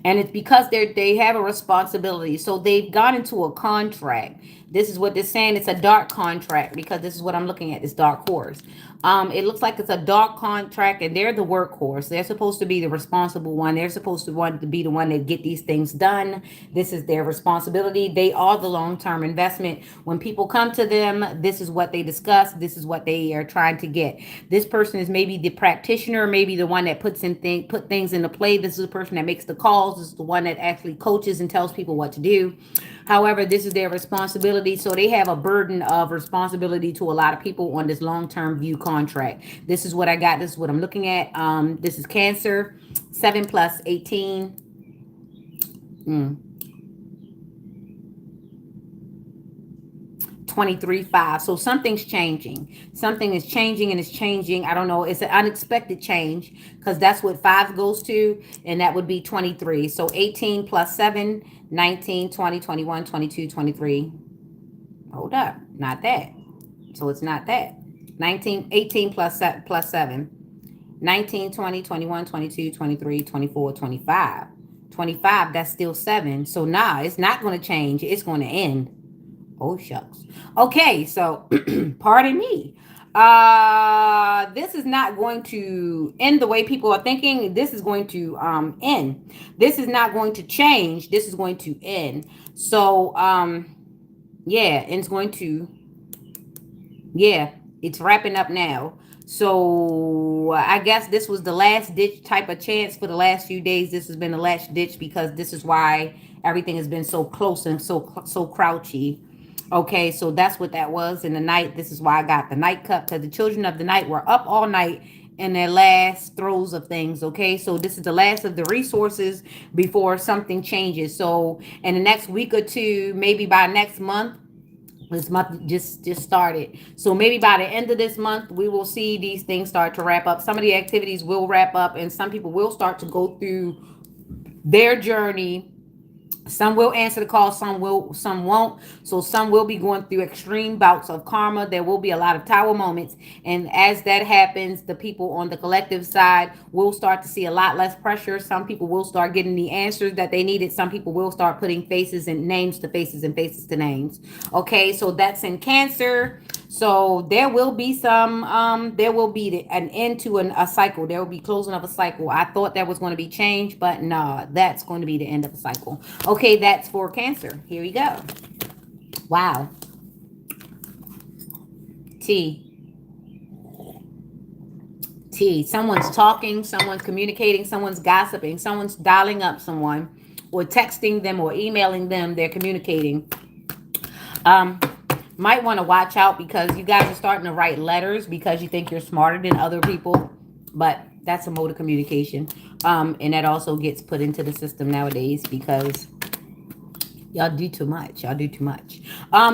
S1: And it's because they have a responsibility. So they've gone into a contract. This is what they're saying. It's a dark contract because this is what I'm looking at, this dark horse. It looks like it's a dark contract and they're the workhorse. They're supposed to be the responsible one. They're supposed to want to be the one that get these things done. This is their responsibility. They are the long-term investment. When people come to them, this is what they discuss. This is what they are trying to get. This person is maybe the practitioner, maybe the one that put things into play. This is the person that makes the calls. This is the one that actually coaches and tells people what to do. However, this is their responsibility. So they have a burden of responsibility to a lot of people on this long-term view contract. This is what I got. This is what I'm looking at. This is Cancer, 7 plus 18. Mm. 23.5. So something's changing. Something is changing and it's changing. I don't know. It's an unexpected change because that's what 5 goes to. And that would be 23. So 18 plus 7, 19, 20, 21, 22, 23. Hold up. Not that. So it's not that. 19, 18 plus 7. 19, 20, 21, 22, 23, 24, 25. 25, that's still 7. So nah, it's not going to change. It's going to end. Oh shucks. Okay, so pardon me. This is not going to end the way people are thinking. This is going to end. This is not going to change. This is going to end. So yeah, it's going to, yeah, it's wrapping up now. So I guess this was the last ditch type of chance for the last few days. This has been the last ditch because this is why everything has been so close and so crouchy. Okay, so that's what that was in the night. This is why I got the night cup because the children of the night were up all night in their last throes of things. Okay, so this is the last of the resources before something changes. So in the next week or two, maybe by next month, this month just started. So maybe by the end of this month, we will see these things start to wrap up. Some of the activities will wrap up and some people will start to go through their journey. Some will answer the call, some won't. So some will be going through extreme bouts of karma. There will be a lot of tower moments. And as that happens, the people on the collective side will start to see a lot less pressure. Some people will start getting the answers that they needed. Some people will start putting faces and names to faces and faces to names. Okay, so that's in Cancer. So there will be there will be an end to a cycle. There will be closing of a cycle. I thought that was going to be changed, but no, that's going to be the end of a cycle. Okay, that's for Cancer. Here we go. Wow. T. Someone's talking, someone's communicating, someone's gossiping, someone's dialing up someone or texting them or emailing them. They're communicating. Might want to watch out because you guys are starting to write letters because you think you're smarter than other people, but that's a mode of communication. And that also gets put into the system nowadays because y'all do too much. Y'all do too much.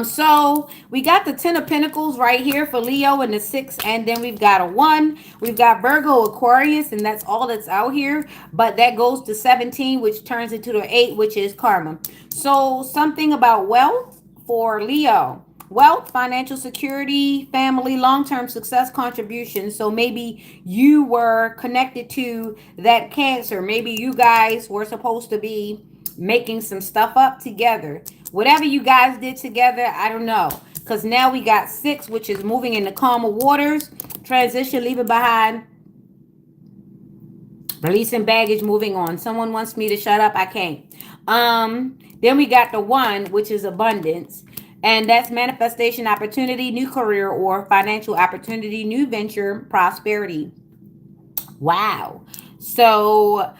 S1: So we got the 10 of Pentacles right here for Leo and the 6, and then we've got a 1. We've got Virgo, Aquarius, and that's all that's out here. But that goes to 17, which turns into the 8, which is karma. So something about wealth for Leo. Wealth, financial security, family, long-term success, contribution. So maybe you were connected to that Cancer. Maybe you guys were supposed to be making some stuff up together. Whatever you guys did together, I don't know. Because now we got 6, which is moving into calmer waters. Transition, leave it behind. Releasing baggage, moving on. Someone wants me to shut up. I can't. Then we got the 1, which is abundance. And that's manifestation, opportunity, new career, or financial opportunity, new venture, prosperity. Wow. So,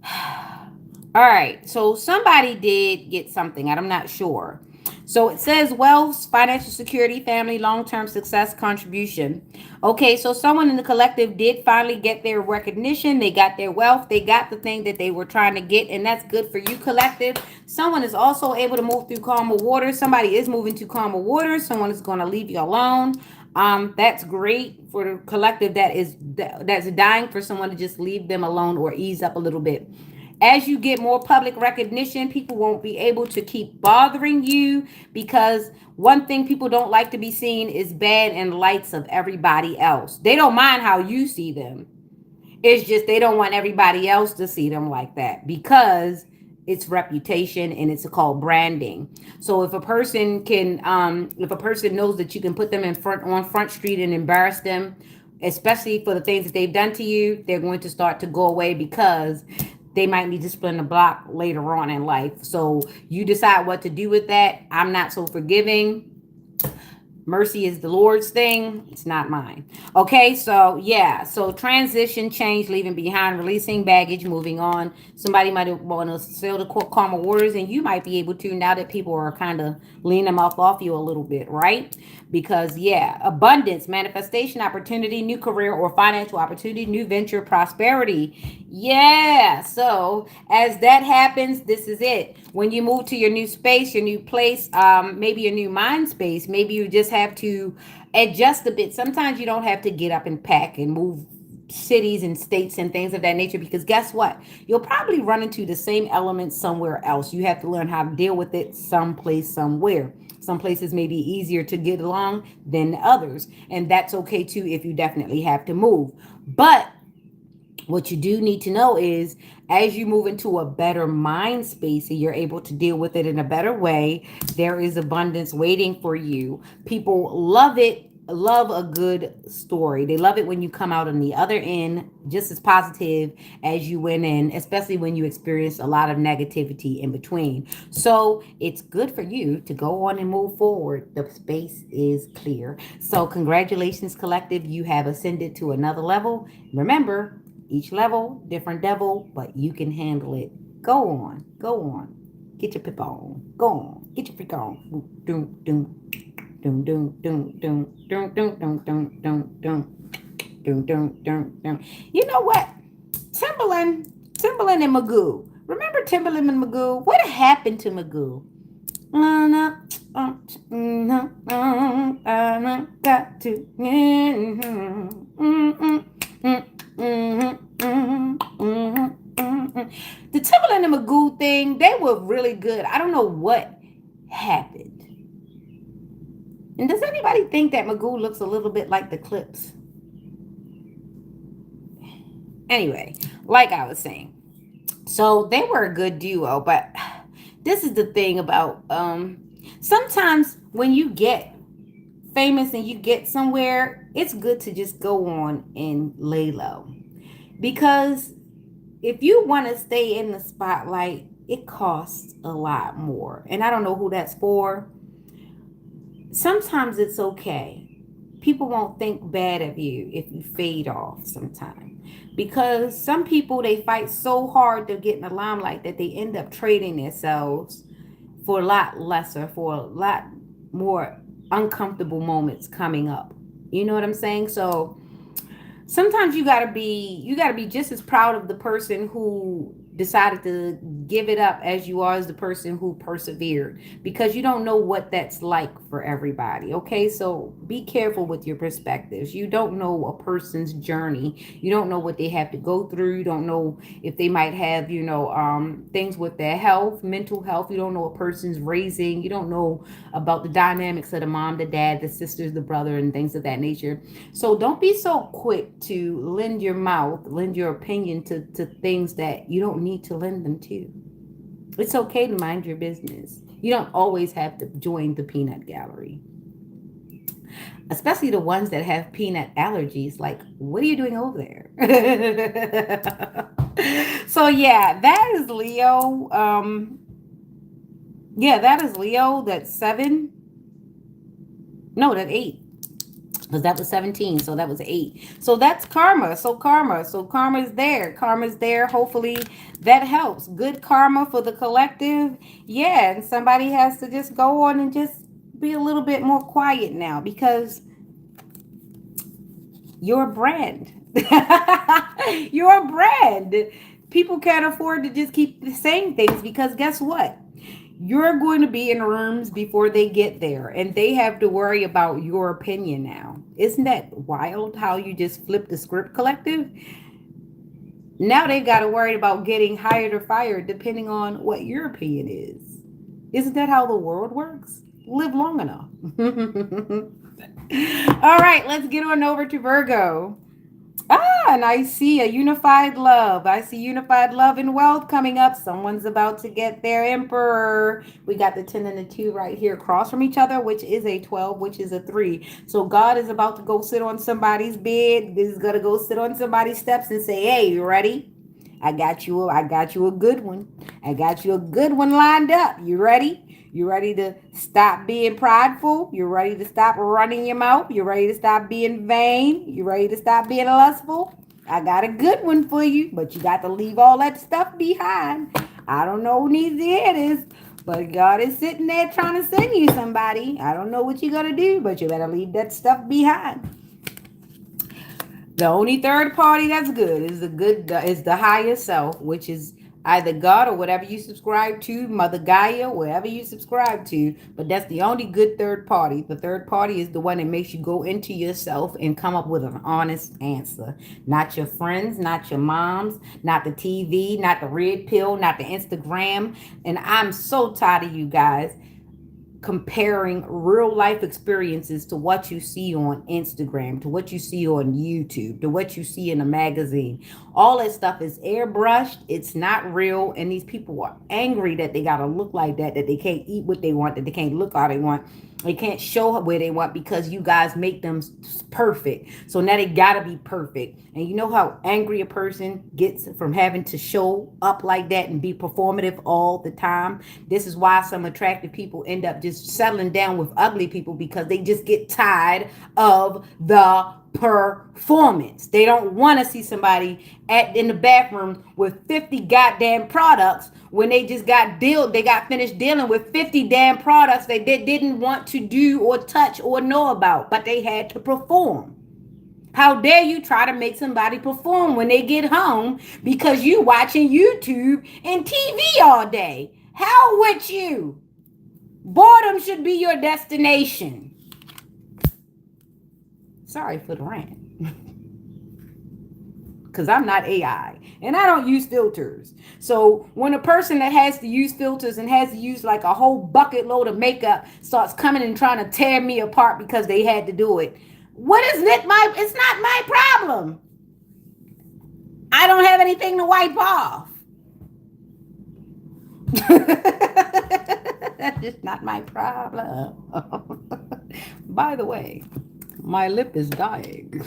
S1: all right. So somebody did get something. I'm not sure. So it says wealth, financial security, family, long-term success, contribution. Okay, so someone in the collective did finally get their recognition. They got their wealth. They got the thing that they were trying to get, and that's good for you, collective. Someone is also able to move through calmer waters. Somebody is moving to calmer waters. Someone is going to leave you alone. That's great for the collective that's dying for someone to just leave them alone or ease up a little bit. As you get more public recognition, people won't be able to keep bothering you because one thing people don't like to be seen is bad in lights of everybody else. They don't mind how you see them. It's just they don't want everybody else to see them like that because it's reputation, and it's called branding. So if a person knows that you can put them in front on Front Street and embarrass them, especially for the things that they've done to you, they're going to start to go away because they might need to split the block later on in life. So you decide what to do with that. I'm not so forgiving. Mercy is the Lord's thing. It's not mine. Okay, so yeah. So transition, change, leaving behind, releasing baggage, moving on. Somebody might want to sail the karma waters, and you might be able to now that people are kind of leaning them off you a little bit, right? Because yeah, abundance, manifestation, opportunity, new career or financial opportunity, new venture, prosperity. Yeah. So as that happens, this is it. When you move to your new space, your new place, maybe your new mind space, maybe you just have to adjust a bit. Sometimes you don't have to get up and pack and move cities and states and things of that nature, because guess what, you'll probably run into the same elements somewhere else. You have to learn how to deal with it someplace, somewhere. Some places may be easier to get along than others, and that's okay too if you definitely have to move. But what you do need to know is, as you move into a better mind space and you're able to deal with it in a better way, there is abundance waiting for you. People love it, love a good story. They love it when you come out on the other end just as positive as you went in, especially when you experience a lot of negativity in between. So it's good for you to go on and move forward. The space is clear. So congratulations, collective. You have ascended to another level. Remember, each level, different devil, but you can handle it. Go on, go on. Get your pip on. Go on. Get your freak on. Doom, doom, doom, doom, doom, doom, doom, doom, doom, doom, doom, doom, doom, doom, doom, doom. You know what? Timberland and Magoo. Remember Timberland and Magoo? What happened to Magoo? Got to. The Timberland and Magoo thing, they were really good. I don't know what happened. And does anybody think that Magoo looks a little bit like the Clips? Anyway, like I was saying, so they were a good duo, but this is the thing about sometimes when you get famous and you get somewhere, it's good to just go on and lay low. Because if you want to stay in the spotlight, it costs a lot more. And I don't know who that's for. Sometimes it's okay. People won't think bad of you if you fade off sometime. Because some people, they fight so hard to get in the limelight that they end up trading themselves for a lot lesser, for a lot more uncomfortable moments coming up. You know what I'm saying? So sometimes you gotta be just as proud of the person who decided to give it up as you are as the person who persevered, because you don't know what that's like for everybody. Okay, so be careful with your perspectives. You don't know a person's journey. You don't know what they have to go through. You don't know if they might have things with their health, mental health. You don't know a person's raising. You don't know about the dynamics of the mom, the dad, the sisters, the brother, and things of that nature. So don't be so quick to lend your opinion to things that you don't need to lend them to. It's okay to mind your business. You don't always have to join the peanut gallery, especially the ones that have peanut allergies. Like, what are you doing over there? So yeah, that is Leo. Yeah, that is Leo. That's 7. No, that's 8. Because that was 17, so that was 8. So that's karma. So karma is there. Karma is there. Hopefully that helps. Good karma for the collective. Yeah, and somebody has to just go on and just be a little bit more quiet now, because you're a brand. You're a brand. People can't afford to just keep saying things, because guess what? You're going to be in rooms before they get there, and they have to worry about your opinion now. Isn't that wild how you just flip the script, collective? Now they've got to worry about getting hired or fired depending on what your opinion is. Isn't that how the world works? Live long enough. All right, let's get on over to Virgo. and I see a unified love. I see unified love and wealth coming up. Someone's about to get their emperor. We got the 10 and the 2 right here across from each other, which is a 12, which is a 3. So God is about to go sit on somebody's bed. This is going to go sit on somebody's steps and say, hey, you ready? I got you a good one. I got you a good one lined up. You ready? You ready to stop being prideful? You ready to stop running your mouth? You ready to stop being vain? You ready to stop being lustful? I got a good one for you, but you got to leave all that stuff behind. I don't know who needs to hear this, but God is sitting there trying to send you somebody. I don't know what you're going to do, but you better leave that stuff behind. The only third party that's good is the higher self, which is either God or whatever you subscribe to, Mother Gaia, wherever you subscribe to. But that's the only good third party. The third party is the one that makes you go into yourself and come up with an honest answer. Not your friends, not your moms, not the TV, not the red pill, not the Instagram. And I'm so tired of you guys comparing real life experiences to what you see on Instagram, to what you see on YouTube, to what you see in a magazine. All that stuff is airbrushed. It's not real. And these people are angry that they got to look like that they can't eat what they want, that they can't look how they want. They can't show where they want because you guys make them perfect. So now they got to be perfect. And you know how angry a person gets from having to show up like that and be performative all the time? This is why some attractive people end up just settling down with ugly people, because they just get tired of the performance. They don't want to see somebody in the bathroom with 50 goddamn products when they just they got finished dealing with 50 damn products they didn't want to do or touch or know about, but they had to perform. How dare you try to make somebody perform when they get home because you watching YouTube and TV all day? Hell with you. Boredom should be your destination. Sorry for the rant. Because I'm not AI and I don't use filters. So when a person that has to use filters and has to use like a whole bucket load of makeup starts coming and trying to tear me apart because they had to do it, what is it? It's not my problem. I don't have anything to wipe off. That's just not my problem. By the way, my lip is dying.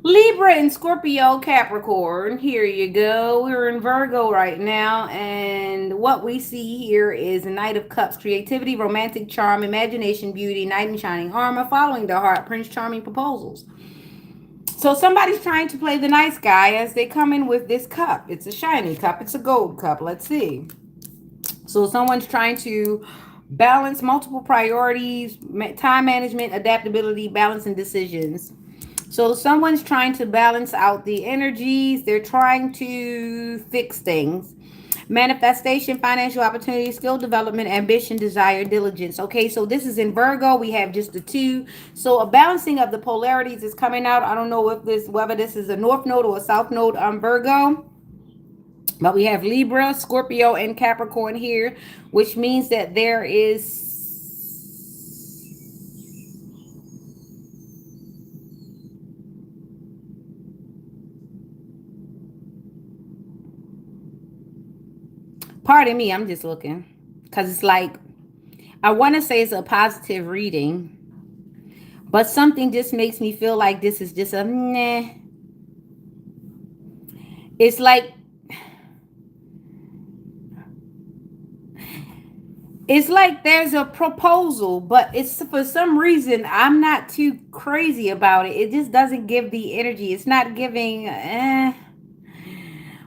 S1: Libra and Scorpio, Capricorn. Here you go. We're in Virgo right now. And what we see here is a Knight of Cups, creativity, romantic charm, imagination, beauty, knight in shining armor, following the heart, Prince Charming proposals. So somebody's trying to play the nice guy as they come in with this cup. It's a shiny cup. It's a gold cup. Let's see. So someone's trying to balance multiple priorities, time management, adaptability, balance, and decisions. So someone's trying to balance out the energies. They're trying to fix things. Manifestation, financial opportunity, skill development, ambition, desire, diligence. Okay, so this is in Virgo. We have just the 2. So a balancing of the polarities is coming out. I don't know whether this is a north node or a south node on Virgo. But we have Libra, Scorpio, and Capricorn here, which means that there is pardon me, I'm just looking because it's like I want to say it's a positive reading, but something just makes me feel like this is just a nah. It's like there's a proposal, but it's for some reason I'm not too crazy about it. It just doesn't give the energy. It's not giving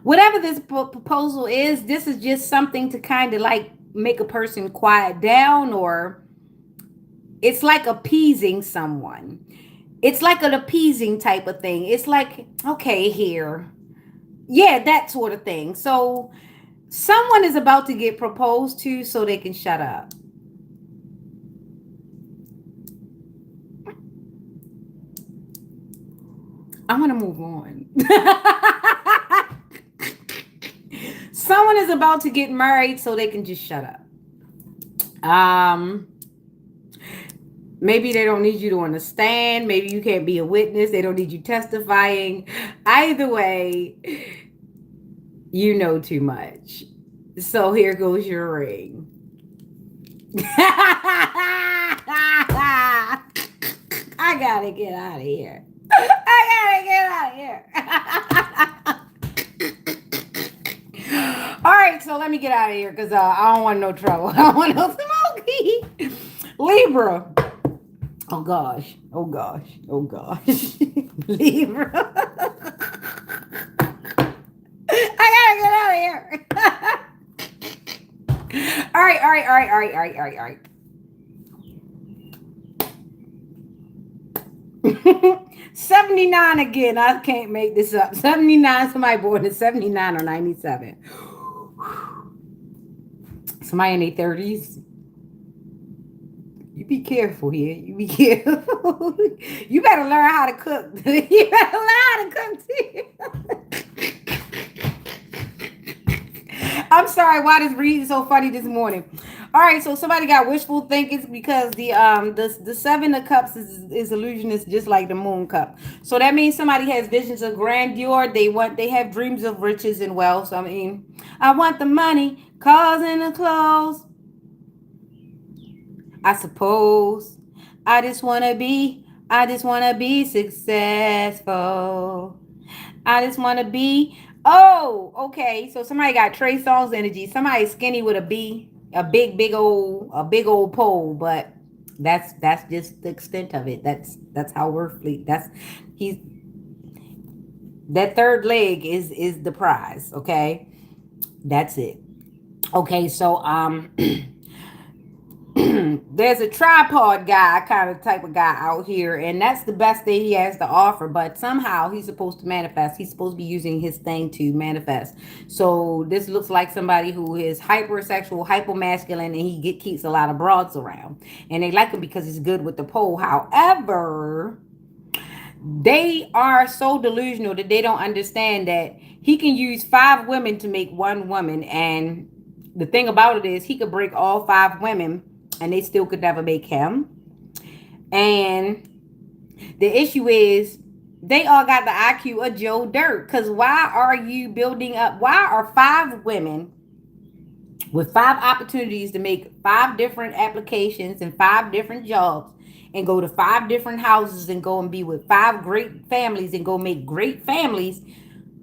S1: whatever this proposal is. This is just something to kind of like make a person quiet down, or it's like appeasing someone. It's like an appeasing type of thing. It's like, okay, here. Yeah, that sort of thing. So someone is about to get proposed to so they can shut up. I want to move on. Someone is about to get married so they can just shut up. Maybe they don't need you to understand. Maybe you can't be a witness. They don't need you testifying. Either way, you know too much. So here goes your ring. I gotta get out of here. I gotta get out of here. All right, so let me get out of here because I don't want no trouble. I don't want no smoky. Libra. Oh gosh. Oh gosh. Oh gosh. Libra. I gotta get out of here. All right, all right, all right, all right, all right, all right, all right. 79 again. I can't make this up. 79. Somebody born in 79 or 97. Somebody in their 30s. You be careful here. You be careful. You better learn how to cook. You better learn how to cook too. I'm sorry. Why this reading so funny this morning? All right, so somebody got wishful thinking because the seven of cups is illusionist, just like the moon cup. So that means somebody has visions of grandeur. They have dreams of riches and wealth. So, I mean, I want the money, cars and the clothes. I suppose I just wanna be successful. I just wanna be. Oh, okay. So somebody got Trey Songz energy. Somebody skinny with a B, a big old pole. But that's just the extent of it. That's how we're fleet. That's he's that third leg is the prize. Okay, that's it. Okay, so there's a tripod guy kind of type of guy out here, and that's the best thing he has to offer. But somehow he's supposed to manifest. He's supposed to be using his thing to manifest. So this looks like somebody who is hypersexual, hypermasculine, and keeps a lot of broads around, and they like him because he's good with the pole. However, they are so delusional that they don't understand that he can use 5 women to make 1 woman. And the thing about it is he could break all 5 women and they still could never make him. And the issue is they all got the IQ of Joe Dirt. Because why are you building up? Why are 5 women with 5 opportunities to make 5 different applications and 5 different jobs and go to 5 different houses and go and be with 5 great families and go make great families,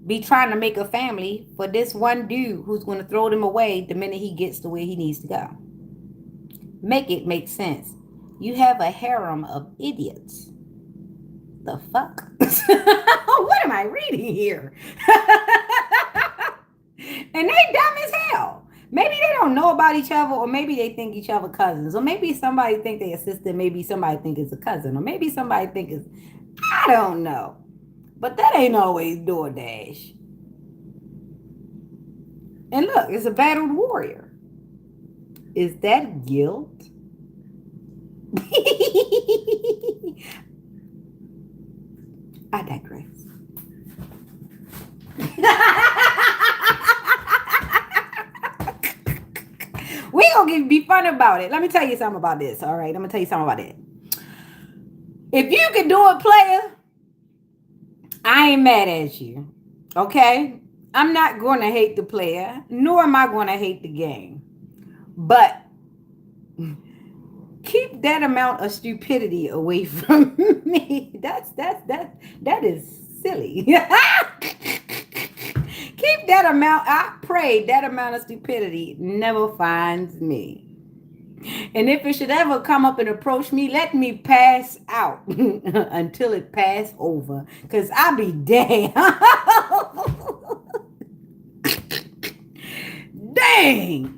S1: be trying to make a family for this one dude who's going to throw them away the minute he gets to where he needs to go? Make it make sense. You have a harem of idiots. The fuck? What am I reading here? And they dumb as hell. Maybe they don't know about each other, or maybe they think each other cousins, or maybe somebody think they a sister, maybe somebody think it's a cousin, or maybe somebody think it's, I don't know. But that ain't always DoorDash. And look, it's a battled warrior. Is that guilt? I digress. We gonna be fun about it. Let me tell you something about this. All right, I'm gonna tell you something about it. If you can do it, player, I ain't mad at you. Okay, I'm not gonna hate the player, nor am I gonna hate the game. But keep that amount of stupidity away from me. That is silly. Keep that amount. I pray that amount of stupidity never finds me. And if it should ever come up and approach me, let me pass out until it pass over. Cause I'll be damn. Dang.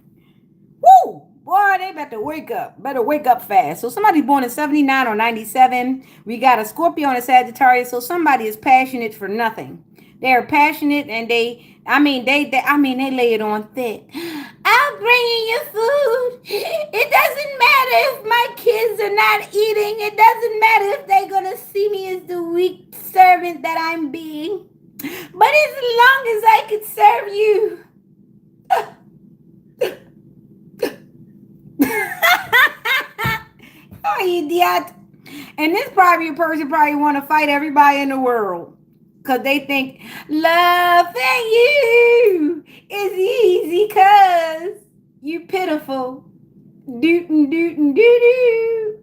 S1: Woo. Boy, they better wake up. Better wake up fast. So somebody born in 79 or 97. We got a Scorpio and a Sagittarius. So somebody is passionate for nothing. They're passionate and they lay it on thick. I'll bring in your food. It doesn't matter if my kids are not eating. It doesn't matter if they're gonna see me as the weak servant that I'm being. But as long as I can serve you. Idiot. And this probably a person probably want to fight everybody in the world. Because they think loving you is easy because you pitiful. Dootin' dootin' doo doo.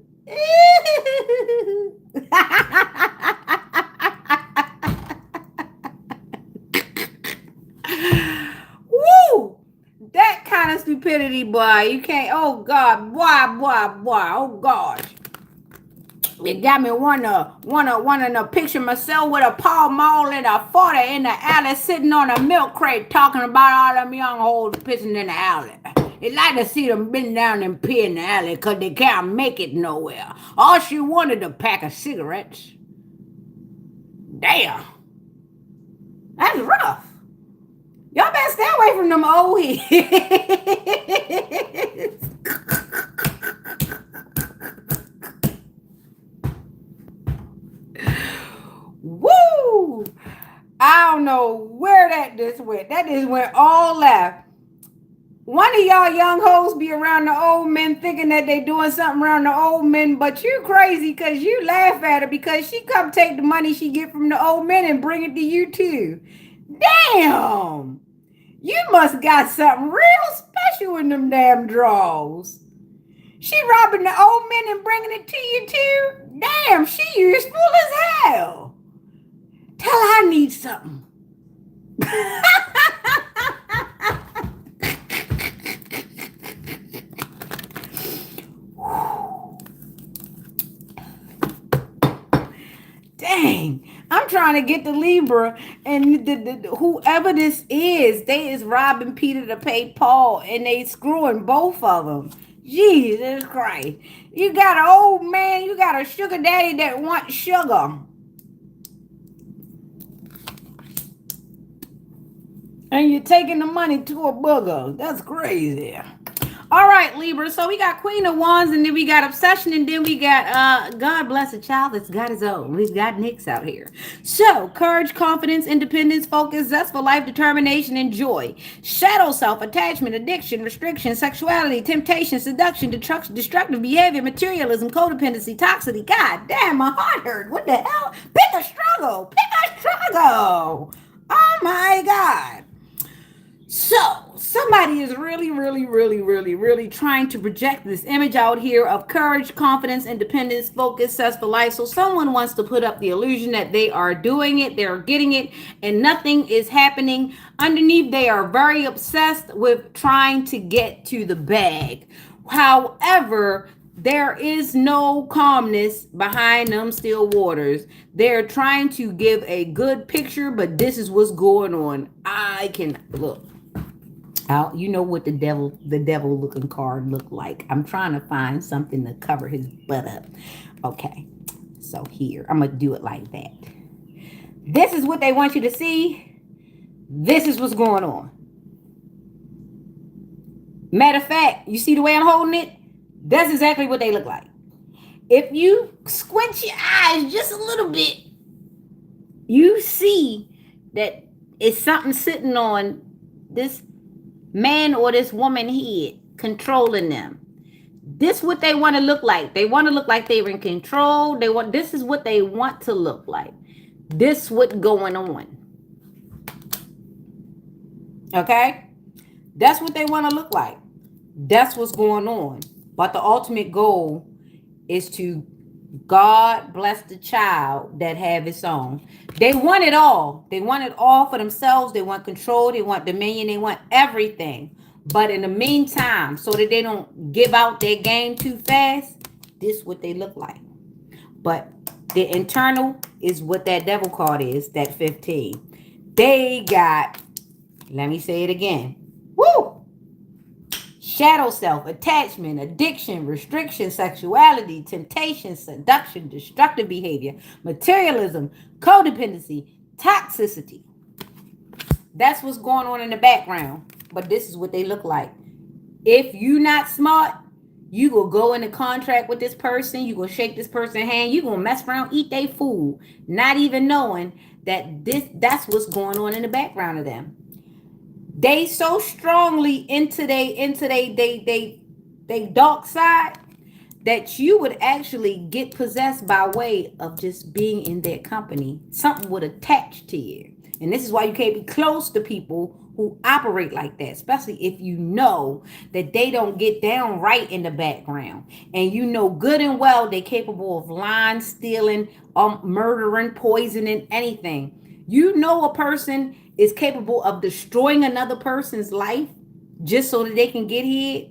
S1: Woo! That kind of stupidity, boy. You can't. Oh God, boy. Oh gosh. It got me wanting to picture myself with a Pall Mall and a 40 in the alley, sitting on a milk crate, talking about all them young hoes pissing in the alley. It like to see them bend down and pee in the alley because they can't make it nowhere. All she wanted a pack of cigarettes. Damn. That's rough. Y'all better stay away from them old heads. Woo! I don't know where that just went. That just went all left. One of y'all young hoes be around the old men thinking that they doing something around the old men, but you crazy because you laugh at her because she come take the money she get from the old men and bring it to you too. Damn! You must got something real special in them damn drawers. She robbing the old men and bringing it to you too? Damn, she useful as hell. Tell her I need something. Dang, I'm trying to get the Libra, and whoever this is, they is robbing Peter to pay Paul, and they screwing both of them. Jesus Christ. You got an old man, you got a sugar daddy that wants sugar. And you're taking the money to a booger. That's crazy. All right, Libra. So we got Queen of Wands, and then we got Obsession, and then we got God bless a child that's got his own. We've got Nyx out here. So courage, confidence, independence, focus, zestful life, determination, and joy. Shadow self, attachment, addiction, restriction, sexuality, temptation, seduction, destructive behavior, materialism, codependency, toxicity. God damn, my heart hurt. What the hell? Pick a struggle. Pick a struggle. Oh my God. So somebody is really trying to project this image out here of courage, confidence, independence, focus, successful life. So someone wants to put up the illusion that they are doing it, they're getting it, and nothing is happening. Underneath, they are very obsessed with trying to get to the bag. However, there is no calmness behind them still waters. They're trying to give a good picture, but this is what's going on. I can look. You know what the devil looking card look like. I'm trying to find something to cover his butt up. Okay, so here, I'm going to do it like that. This is what they want you to see. This is what's going on. Matter of fact, you see the way I'm holding it? That's exactly what they look like. If you squint your eyes just a little bit, you see that it's something sitting on this man or this woman head controlling them. This is what they want to look like. They want to look like they're in control. This is what they want to look like. This is what's going on. Okay? That's what they want to look like. That's what's going on. But the ultimate goal is to God bless the child that have its own. They want it all. They want it all for themselves. They want control. They want dominion. They want everything. But in the meantime, so that they don't give out their game too fast, this is what they look like. But the internal is what that devil card is, that 15. They got, let me say it again. Woo! Shadow self, attachment, addiction, restriction, sexuality, temptation, seduction, destructive behavior, materialism, codependency, toxicity. That's what's going on in the background. But this is what they look like. If you're not smart, you will go into contract with this person. You will shake this person's hand. You're going to mess around, eat their food, not even knowing that that's what's going on in the background of them. They so strongly into they dark side that you would actually get possessed by way of just being in their company. Something would attach to you. And this is why you can't be close to people who operate like that, especially if you know that they don't get down right in the background. And you know good and well they're capable of lying, stealing, murdering, poisoning, anything. You know a person is capable of destroying another person's life just so that they can get here.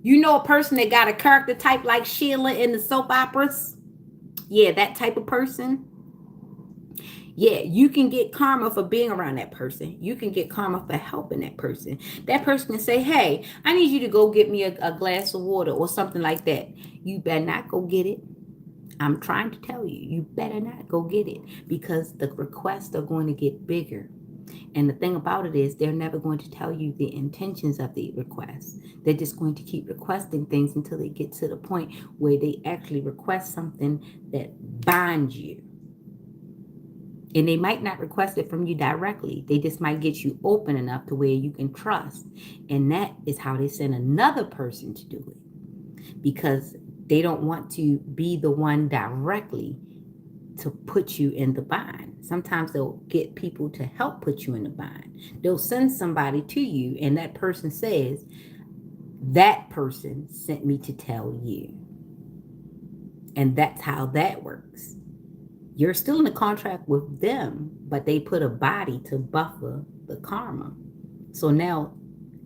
S1: You know a person that got a character type like Sheila in the soap operas? Yeah, that type of person. Yeah, you can get karma for being around that person. You can get karma for helping that person. That person can say, hey, I need you to go get me a glass of water or something like that. You better not go get it. I'm trying to tell you, you better not go get it because the requests are going to get bigger. And the thing about it is, they're never going to tell you the intentions of the request. They're just going to keep requesting things until they get to the point where they actually request something that binds you. And they might not request it from you directly. They just might get you open enough to where you can trust. And that is how they send another person to do it. Because they don't want to be the one directly to put you in the bind. Sometimes they'll get people to help put you in the bind. They'll send somebody to you, and that person says, that person sent me to tell you. And that's how that works. You're still in a contract with them, but they put a body to buffer the karma. So now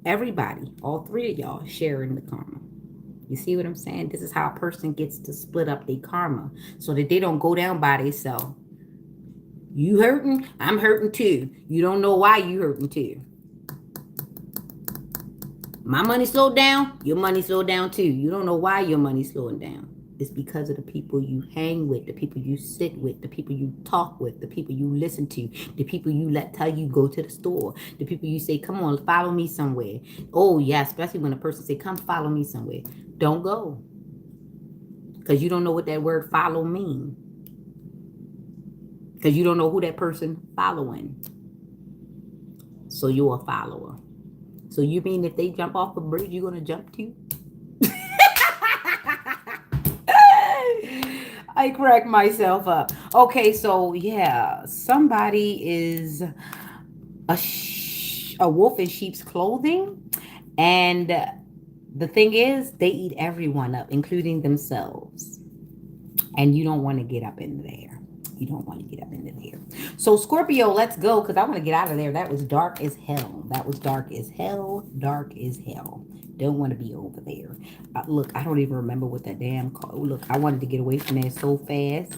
S1: everybody, all three of y'all, sharing the karma. You see what I'm saying? This is how a person gets to split up their karma so that they don't go down by themselves. You hurting? I'm hurting too. You don't know why you hurting too. My money slowed down. Your money slowed down too. You don't know why your money's slowing down. It's because of the people you hang with, the people you sit with, the people you talk with, the people you listen to, the people you let tell you go to the store, the people you say, come on, follow me somewhere. Oh yeah, especially when a person say, come follow me somewhere. Don't go. Because you don't know what that word follow means. Because you don't know who that person following. So you're a follower. So you mean if they jump off a bridge, you're going to jump too? I crack myself up. Okay, so yeah, somebody is a wolf in sheep's clothing. And the thing is, they eat everyone up, including themselves. And you don't want to get up in there. You don't want to get up into there. So Scorpio, let's go because I want to get out of there. That was dark as hell. That was dark as hell. Dark as hell. Don't want to be over there. Look, I don't even remember what that damn call. Look, I wanted to get away from there so fast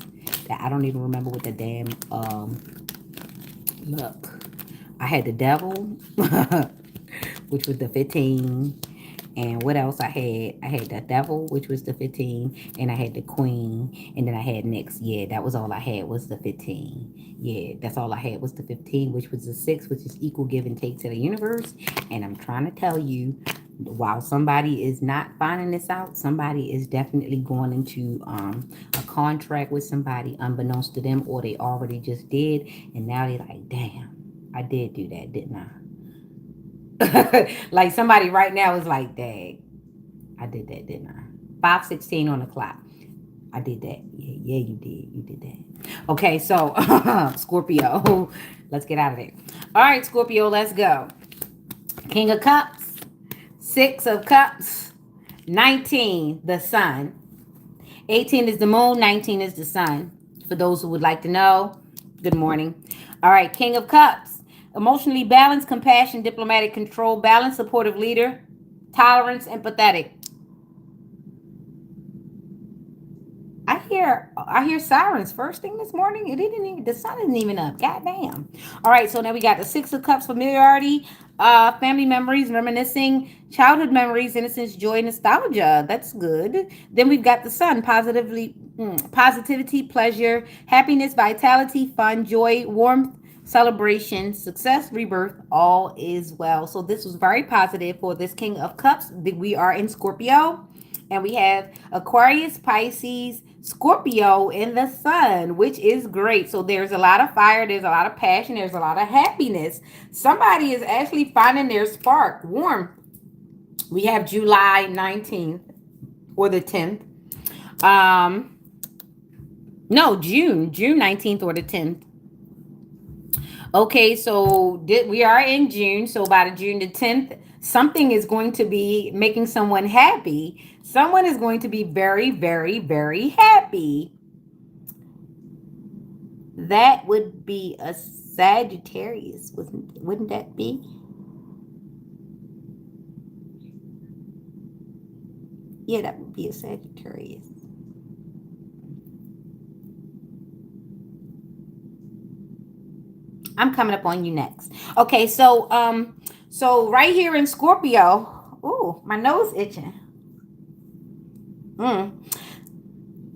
S1: that I don't even remember what the damn look. I had the devil, which was the 15. And what else I had? I had the devil, which was the 15, and I had the queen, and then I had next. Yeah, that was all I had was the 15. Yeah, that's all I had was the 15, which was the 6, which is equal give and take to the universe. And I'm trying to tell you, while somebody is not finding this out, somebody is definitely going into a contract with somebody unbeknownst to them, or they already just did, and now they're like, damn, I did do that, didn't I? Like somebody right now is like, dang, I did that, didn't I? 5:16 on the clock. I did that. Yeah, you did. You did that. Okay, so Scorpio, let's get out of there. All right, Scorpio, let's go. King of Cups, 6 of Cups, 19, the sun. 18 is the moon, 19 is the sun. For those who would like to know, good morning. All right, King of Cups. Emotionally balanced, compassion, diplomatic control, balanced, supportive leader, tolerance, empathetic. I hear sirens first thing this morning. It didn't even, the sun isn't even up. Goddamn. All right, so now we got the 6 of Cups, familiarity, family memories, reminiscing, childhood memories, innocence, joy, nostalgia. That's good. Then we've got the sun, positivity, pleasure, happiness, vitality, fun, joy, warmth, celebration, success, rebirth, all is well. So this was very positive for this King of Cups. We are in Scorpio, and we have Aquarius, Pisces, Scorpio in the sun, which is great. So there's a lot of fire, there's a lot of passion, there's a lot of happiness. Somebody is actually finding their spark. Warm. We have July 19th or the 10th. Um, no, June 19th or the 10th. Okay, so we are in June. So by the June the 10th, something is going to be making someone happy. Someone is going to be very, very, very happy. That would be a Sagittarius, wouldn't that be? Yeah, that would be a Sagittarius. I'm coming up on you next. Okay, so right here in Scorpio. Ooh, my nose itching. Mm.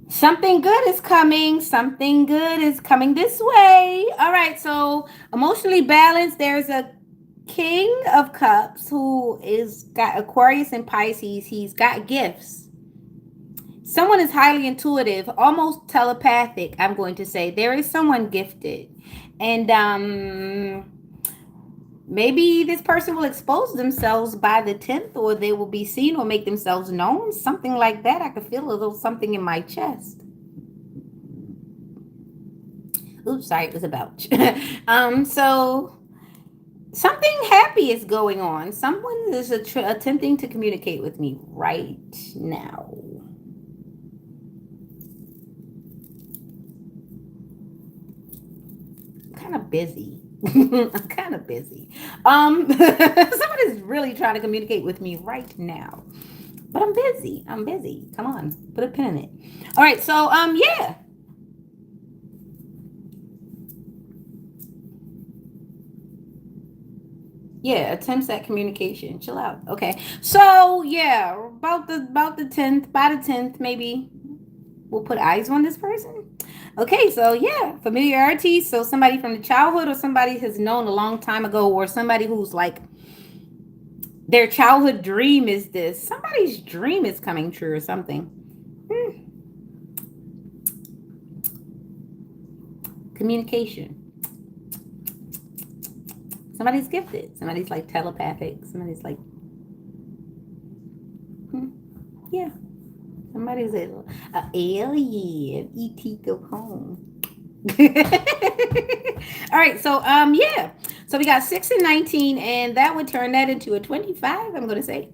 S1: Something good is coming. Something good is coming this way. All right, so emotionally balanced. There's a King of Cups who is got Aquarius and Pisces. He's got gifts. Someone is highly intuitive, almost telepathic. I'm going to say there is someone gifted, and maybe this person will expose themselves by the 10th, or they will be seen or make themselves known. Something like that. I could feel a little something in my chest. Oops, sorry, it was a belch. So something happy is going on. Someone is attempting to communicate with me right now. Kind of busy. I'm kind of busy. Someone is really trying to communicate with me right now, but I'm busy. I'm busy. Come on, put a pin in it. All right. So yeah. Yeah, attempts at communication. Chill out. Okay. So yeah, about the 10th, by the 10th, maybe we'll put eyes on this person. Okay, so yeah, familiarity. So somebody from the childhood or somebody has known a long time ago, or somebody who's like their childhood dream is this. Somebody's dream is coming true or something. Hmm. Communication. Somebody's gifted. Somebody's like telepathic. Somebody's like, hmm, yeah. Somebody's a alien. ET go home. All right, so yeah. So we got 6 and 19, and that would turn that into a 25, I'm gonna say.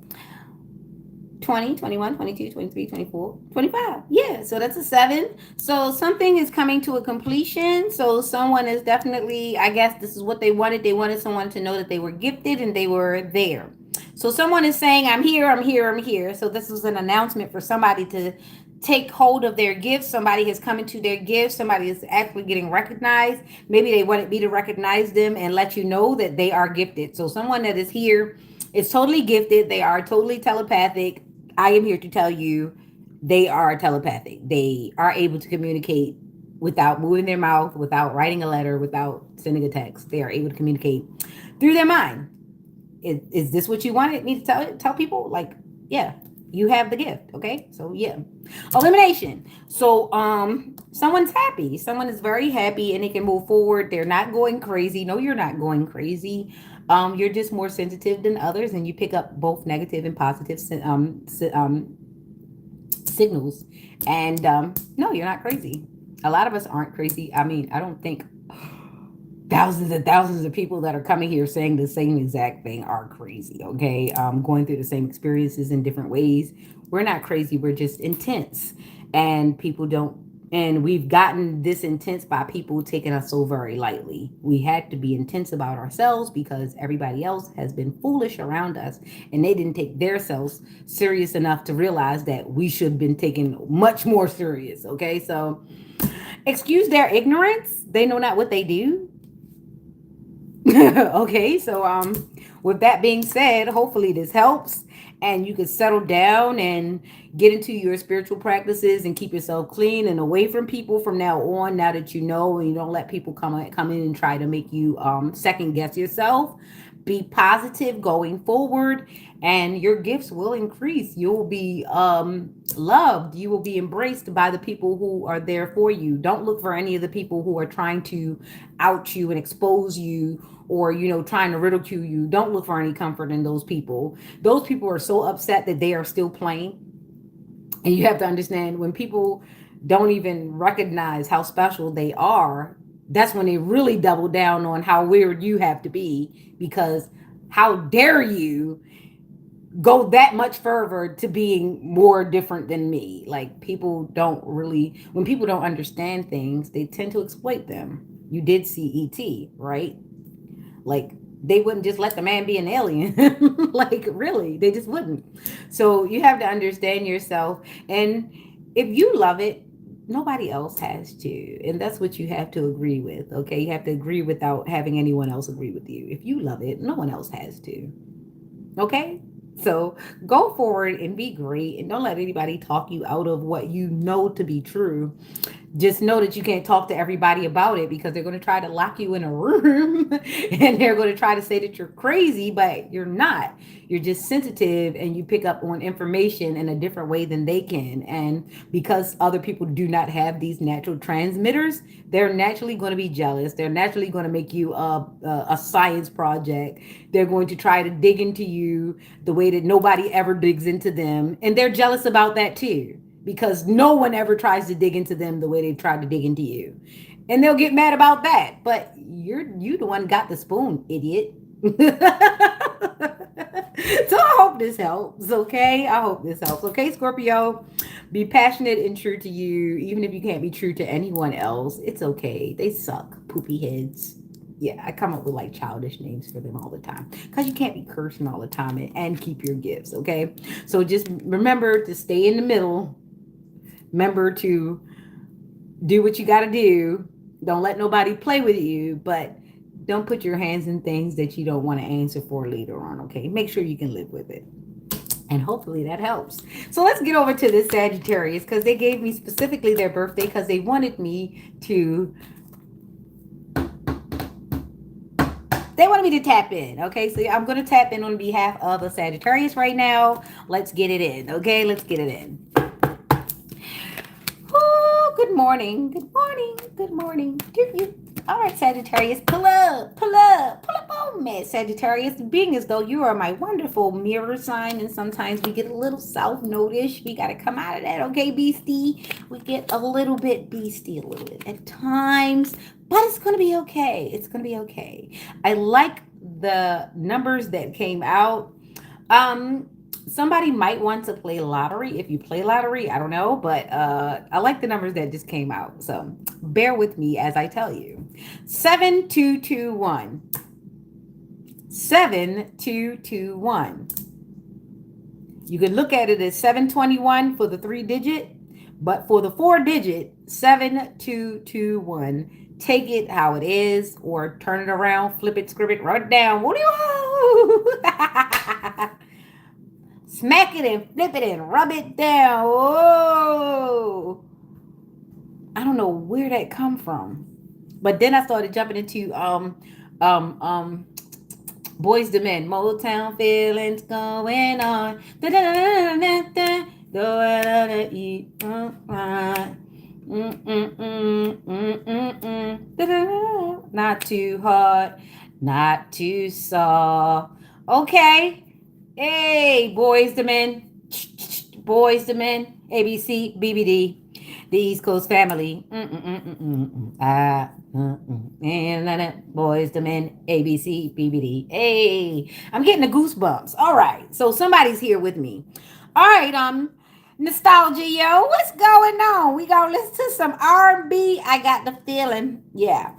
S1: 20, 21, 22, 23, 24, 25. Yeah, so that's a 7. So something is coming to a completion. So someone is definitely, I guess this is what they wanted. They wanted someone to know that they were gifted and they were there. So someone is saying, I'm here, I'm here, I'm here. So this is an announcement for somebody to take hold of their gifts. Somebody has come into their gifts. Somebody is actually getting recognized. Maybe they wanted me to recognize them and let you know that they are gifted. So someone that is here is totally gifted. They are totally telepathic. I am here to tell you they are telepathic. They are able to communicate without moving their mouth, without writing a letter, without sending a text. They are able to communicate through their mind. Is this what you wanted me to tell people? Like, yeah, you have the gift. Okay, so yeah, elimination. So someone's happy. Someone is very happy and they can move forward. They're not going crazy. No, you're not going crazy. You're just more sensitive than others, and you pick up both negative and positive signals. And no, you're not crazy. A lot of us aren't crazy. I mean, I don't think thousands and thousands of people that are coming here saying the same exact thing are crazy. Okay, going through the same experiences in different ways. We're not crazy. We're just intense, and people don't. And we've gotten this intense by people taking us so very lightly. We had to be intense about ourselves because everybody else has been foolish around us, and they didn't take themselves serious enough to realize that we should have been taken much more serious. Okay, so excuse their ignorance. They know not what they do. Okay, so with that being said, hopefully this helps and you can settle down and get into your spiritual practices and keep yourself clean and away from people from now on, now that you know, and you don't let people come in and try to make you second guess yourself. Be positive going forward, and your gifts will increase. You'll be loved. You will be embraced by the people who are there for you. Don't look for any of the people who are trying to out you and expose you, or trying to ridicule you. Don't look for any comfort in those people. Those people are so upset that they are still playing. And you have to understand when people don't even recognize how special they are, that's when they really double down on how weird you have to be, because how dare you go that much further to being more different than me. Like, people don't really, when people don't understand things, they tend to exploit them. You did see ET, right? Like, they wouldn't just let the man be an alien. Like, really, they just wouldn't. So you have to understand yourself. And if you love it, nobody else has to. And that's what you have to agree with. Okay. You have to agree without having anyone else agree with you. If you love it, no one else has to. Okay. So go forward and be great, and don't let anybody talk you out of what you know to be true. Just know that you can't talk to everybody about it, because they're going to try to lock you in a room and they're going to try to say that you're crazy, but you're not. You're just sensitive and you pick up on information in a different way than they can. And because other people do not have these natural transmitters, they're naturally going to be jealous. They're naturally going to make you a science project. They're going to try to dig into you the way that nobody ever digs into them. And they're jealous about that too, because no one ever tries to dig into them the way they tried to dig into you. And they'll get mad about that. But you the one got the spoon, idiot. So I hope this helps, okay? I hope this helps. Okay, Scorpio, be passionate and true to you, even if you can't be true to anyone else. It's okay. They suck, poopy heads. Yeah, I come up with like childish names for them all the time, because you can't be cursing all the time and keep your gifts, okay? So just remember to stay in the middle. Remember to do what you got to do. Don't let nobody play with you, but don't put your hands in things that you don't want to answer for later on, okay? Make sure you can live with it. And hopefully that helps. So let's get over to this Sagittarius, because they gave me specifically their birthday because they wanted me to tap in. Okay, so I'm going to tap in on behalf of a Sagittarius right now. Let's get it in. Okay, let's get it in. Oh, good morning. Good morning. Good morning. You. All right, Sagittarius, pull up, pull up, pull up on me, Sagittarius. Being as though you are my wonderful mirror sign, and sometimes we get a little south notice. We got to come out of that, okay, beastie? We get a little bit beastie, a little bit at times, but it's going to be okay. It's going to be okay. I like the numbers that came out. Um, Somebody might want to play lottery. If you play lottery, I don't know, but I like the numbers that just came out. So bear with me as I tell you. 7221. 7221. You can look at it as 721 for the 3-digit, but for the 4-digit, 7221. Take it how it is, or turn it around, flip it, script it, write it down. What do you Smack it and flip it and rub it down. Whoa. I don't know where that come from. But then I started jumping into um um Boys to Men, Motown feelings going on. Going on to eat. Not too hard, not too soft. Okay. Hey, Boys to Men, Boys to Men, ABC, BBD, the East Coast family. And Boys to Men, ABC, BBD. Hey, I'm getting the goosebumps. All right, so somebody's here with me. All right, nostalgia, yo, what's going on? We gonna listen to some R&B. I got the feeling, yeah.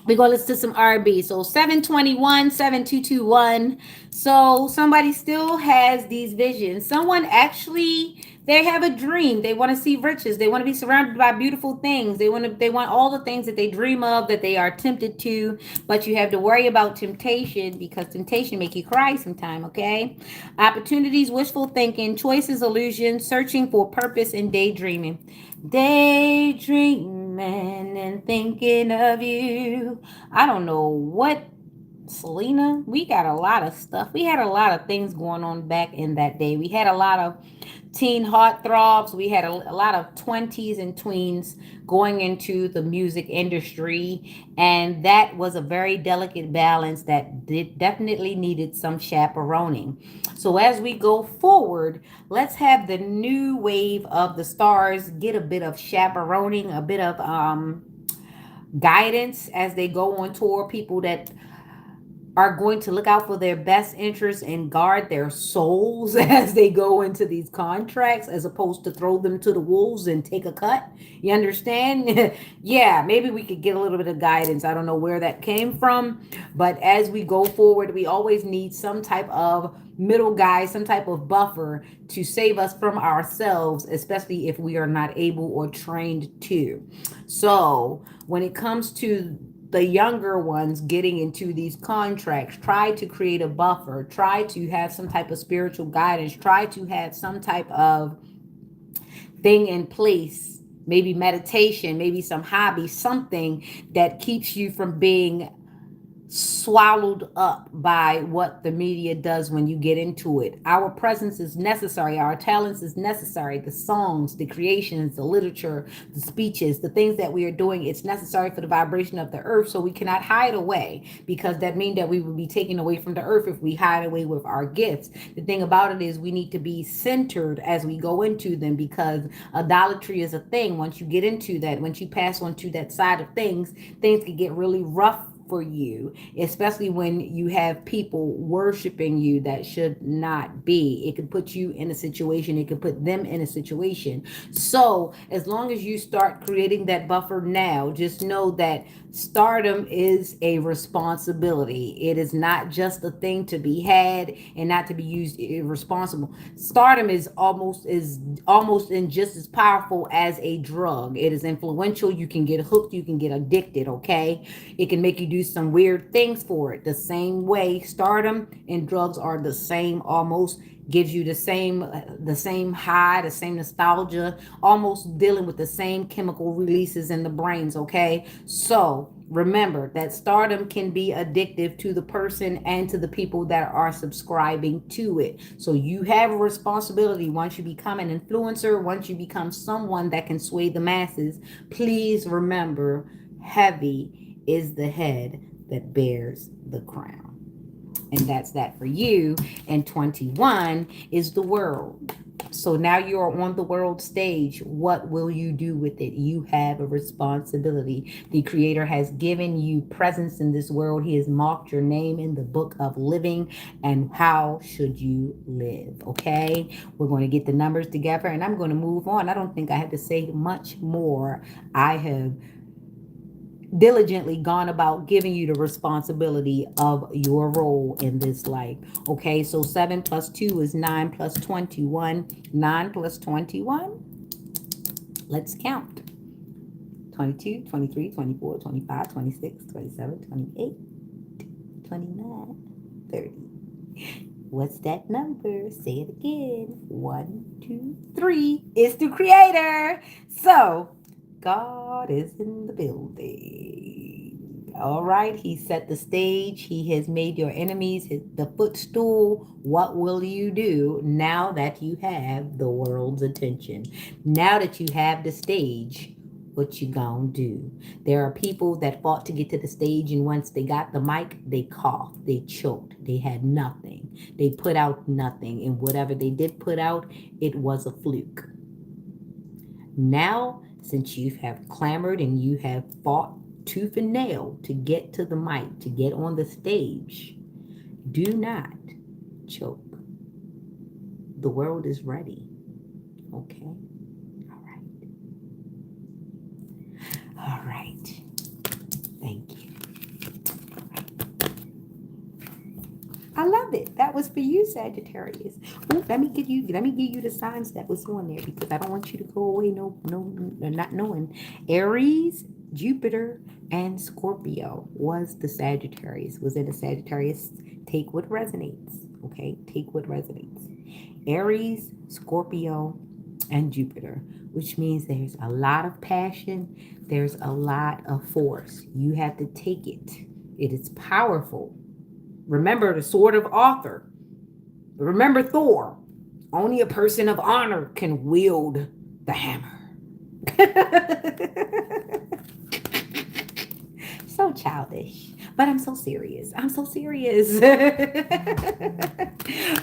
S1: We're going to listen to some R&B. So 721, 7221. So somebody still has these visions. Someone actually, they have a dream. They want to see riches. They want to be surrounded by beautiful things. They want all the things that they dream of, that they are tempted to. But you have to worry about temptation, because temptation make you cry sometime, okay? Opportunities, wishful thinking, choices, illusions, searching for purpose, and daydreaming. Daydreaming and thinking of you. I don't know what, Selena. We got a lot of stuff. We had a lot of things going on back in that day. We had a lot of teen heartthrobs. We had a lot of 20s and tweens going into the music industry. And that was a very delicate balance that definitely needed some chaperoning. So as we go forward, let's have the new wave of the stars get a bit of chaperoning, a bit of guidance as they go on tour. People that are going to look out for their best interests and guard their souls as they go into these contracts, as opposed to throw them to the wolves and take a cut. You understand? Yeah, maybe we could get a little bit of guidance. I don't know where that came from, but as we go forward, we always need some type of middle guy, some type of buffer to save us from ourselves, especially if we are not able or trained to. So when it comes to the younger ones getting into these contracts, try to create a buffer, try to have some type of spiritual guidance, try to have some type of thing in place, maybe meditation, maybe some hobby, something that keeps you from being swallowed up by what the media does when you get into it. Our presence is necessary. Our talents is necessary. The songs, the creations, the literature, the speeches, the things that we are doing, it's necessary for the vibration of the earth. So we cannot hide away, because that means that we would be taken away from the earth if we hide away with our gifts. The thing about it is we need to be centered as we go into them, because idolatry is a thing. Once you get into that, once you pass on to that side of things, things can get really rough for you, especially when you have people worshiping you that should not be. It could put you in a situation, it could put them in a situation. So as long as you start creating that buffer now, just know that stardom is a responsibility. It is not just a thing to be had and not to be used irresponsible. Stardom is almost and just as powerful as a drug. It is influential. You can get hooked, you can get addicted, okay? It can make you do some weird things for it. The same way stardom and drugs are the same, almost gives you the same high, the same nostalgia, almost dealing with the same chemical releases in the brains, okay? So remember that stardom can be addictive to the person and to the people that are subscribing to it. So you have a responsibility. Once you become an influencer, once you become someone that can sway the masses, please remember, heavy is the head that bears the crown. And that's that for you. And 21 is the world. So now you're on the world stage. What will you do with it? You have a responsibility. The Creator has given you presence in this world. He has marked your name in the book of living. And how should you live? Okay, we're going to get the numbers together and I'm going to move on. I don't think I have to say much more. I have diligently gone about giving you the responsibility of your role in this life. Okay, so 7 plus 2 is 9 plus 21. 9 plus 21. Let's count. 22, 23, 24, 25, 26, 27, 28, 29, 30. What's that number? Say it again. 1, 2, 3. It's the Creator. So God is in the building. All right. He set the stage. He has made your enemies the footstool. What will you do now that you have the world's attention? Now that you have the stage, what you gonna do? There are people that fought to get to the stage, and once they got the mic, they coughed, they choked, they had nothing. They put out nothing, and whatever they did put out, it was a fluke. Now, since you have clamored and you have fought tooth and nail to get to the mic, to get on the stage, do not choke. The world is ready. Okay? All right. All right. Thank you. I love it. That was for you, Sagittarius. Ooh, let me give you the signs that was on there, because I don't want you to go away not knowing. Aries, Jupiter, and Scorpio was the Sagittarius. Was it a Sagittarius? Take what resonates. Okay, take what resonates. Aries, Scorpio, and Jupiter, which means there's a lot of passion, there's a lot of force. You have to take it. It is powerful. Remember the sword of Arthur. Remember Thor. Only a person of honor can wield the hammer. So childish, but I'm so serious. I'm so serious.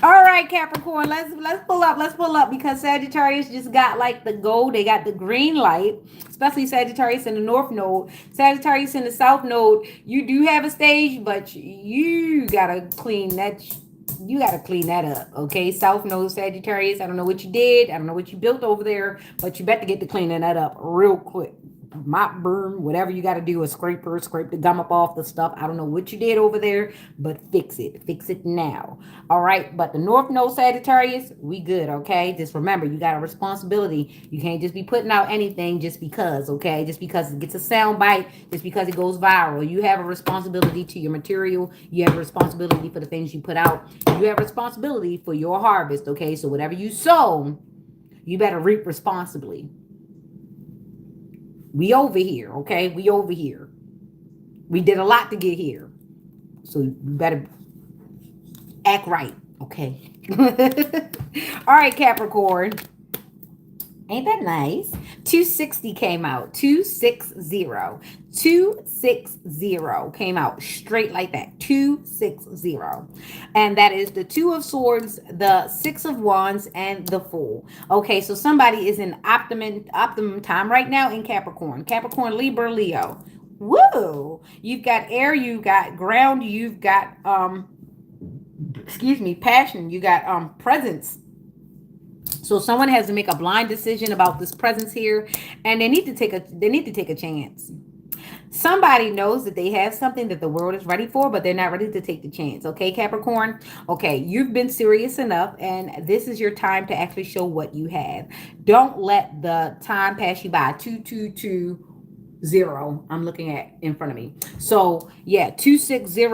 S1: All right, Capricorn, let's pull up. Let's pull up because Sagittarius just got like the gold. They got the green light, especially Sagittarius in the North Node. Sagittarius in the South Node. You do have a stage, but you gotta clean that. You got to clean that up, okay? South Node Sagittarius. I don't know what you did. I don't know what you built over there, but you better get to cleaning that up real quick. Mop, broom, whatever you got to do, a scraper, scrape the gum up off the stuff. I don't know what you did over there, but fix it. Fix it now. All right. But the North Node Sagittarius, we good, okay? Just remember, you got a responsibility. You can't just be putting out anything just because, okay? Just because it gets a sound bite, just because it goes viral. You have a responsibility to your material. You have a responsibility for the things you put out. You have a responsibility for your harvest, okay? So whatever you sow, you better reap responsibly. We over here, okay? We over here. We did a lot to get here. So you better act right, okay? All right, Capricorn. Ain't that nice? 260 came out. 260. 260 came out straight like that. 260. And that is the Two of Swords, the Six of Wands, and the Fool. Okay, so somebody is in optimum time right now in Capricorn. Capricorn, Libra, Leo. Woo! You've got air, you've got ground, you've got passion, you got presence. So someone has to make a blind decision about this presence here, and they need to take a chance. Somebody knows that they have something that the world is ready for, but they're not ready to take the chance. Okay, Capricorn? Okay, you've been serious enough, and this is your time to actually show what you have. Don't let the time pass you by. 222 0 I'm looking at in front of me. So yeah, 260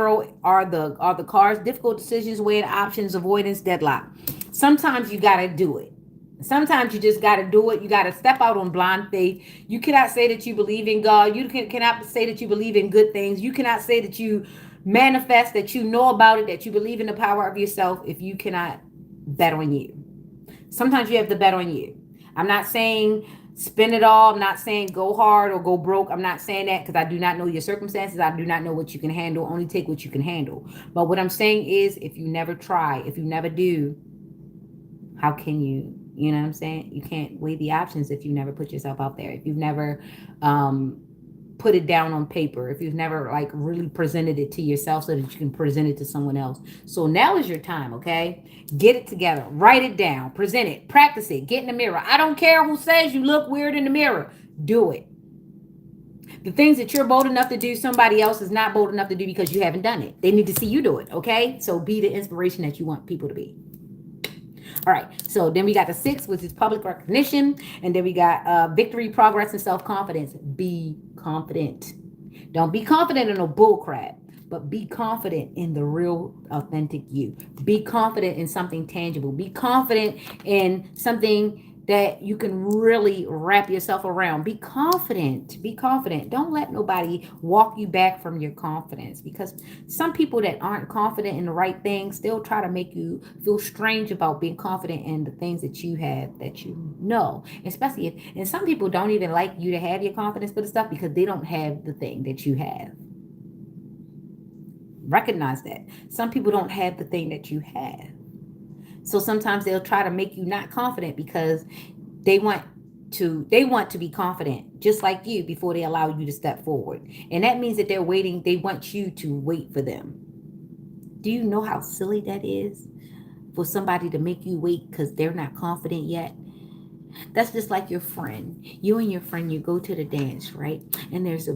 S1: are the cards. Difficult decisions, weighing options, avoidance, deadlock. Sometimes you got to do it. Sometimes you just got to do it. You got to step out on blind faith. You cannot say that you believe in God. You cannot say that you believe in good things. You cannot say that you manifest, that you know about it, that you believe in the power of yourself if you cannot bet on you. Sometimes you have to bet on you. I'm not saying spend it all. I'm not saying go hard or go broke. I'm not saying that because I do not know your circumstances. I do not know what you can handle. Only take what you can handle. But what I'm saying is if you never try, if you never do, how can you, you know what I'm saying? You can't weigh the options if you never put yourself out there. If you've never put it down on paper, if you've never like really presented it to yourself so that you can present it to someone else. So now is your time, okay? Get it together, write it down, present it, practice it, get in the mirror. I don't care who says you look weird in the mirror. Do it. The things that you're bold enough to do, somebody else is not bold enough to do because you haven't done it. They need to see you do it, okay? So be the inspiration that you want people to be. All right, so then we got the 6, which is public recognition, and then we got victory, progress, and self-confidence. Be confident. Don't be confident in no bull crap, but be confident in the real, authentic you. Be confident in something tangible. Be confident in something that you can really wrap yourself around. Be confident. Be confident. Don't let nobody walk you back from your confidence, because some people that aren't confident in the right things, they'll try to make you feel strange about being confident in the things that you have, that you know. Especially if, and some people don't even like you to have your confidence for the stuff because they don't have the thing that you have. Recognize that. Some people don't have the thing that you have. So sometimes they'll try to make you not confident because they want to be confident just like you before they allow you to step forward. And that means that they're waiting. They want you to wait for them. Do you know how silly that is for somebody to make you wait because they're not confident yet? That's just like your friend. You and your friend, you go to the dance, right? And there's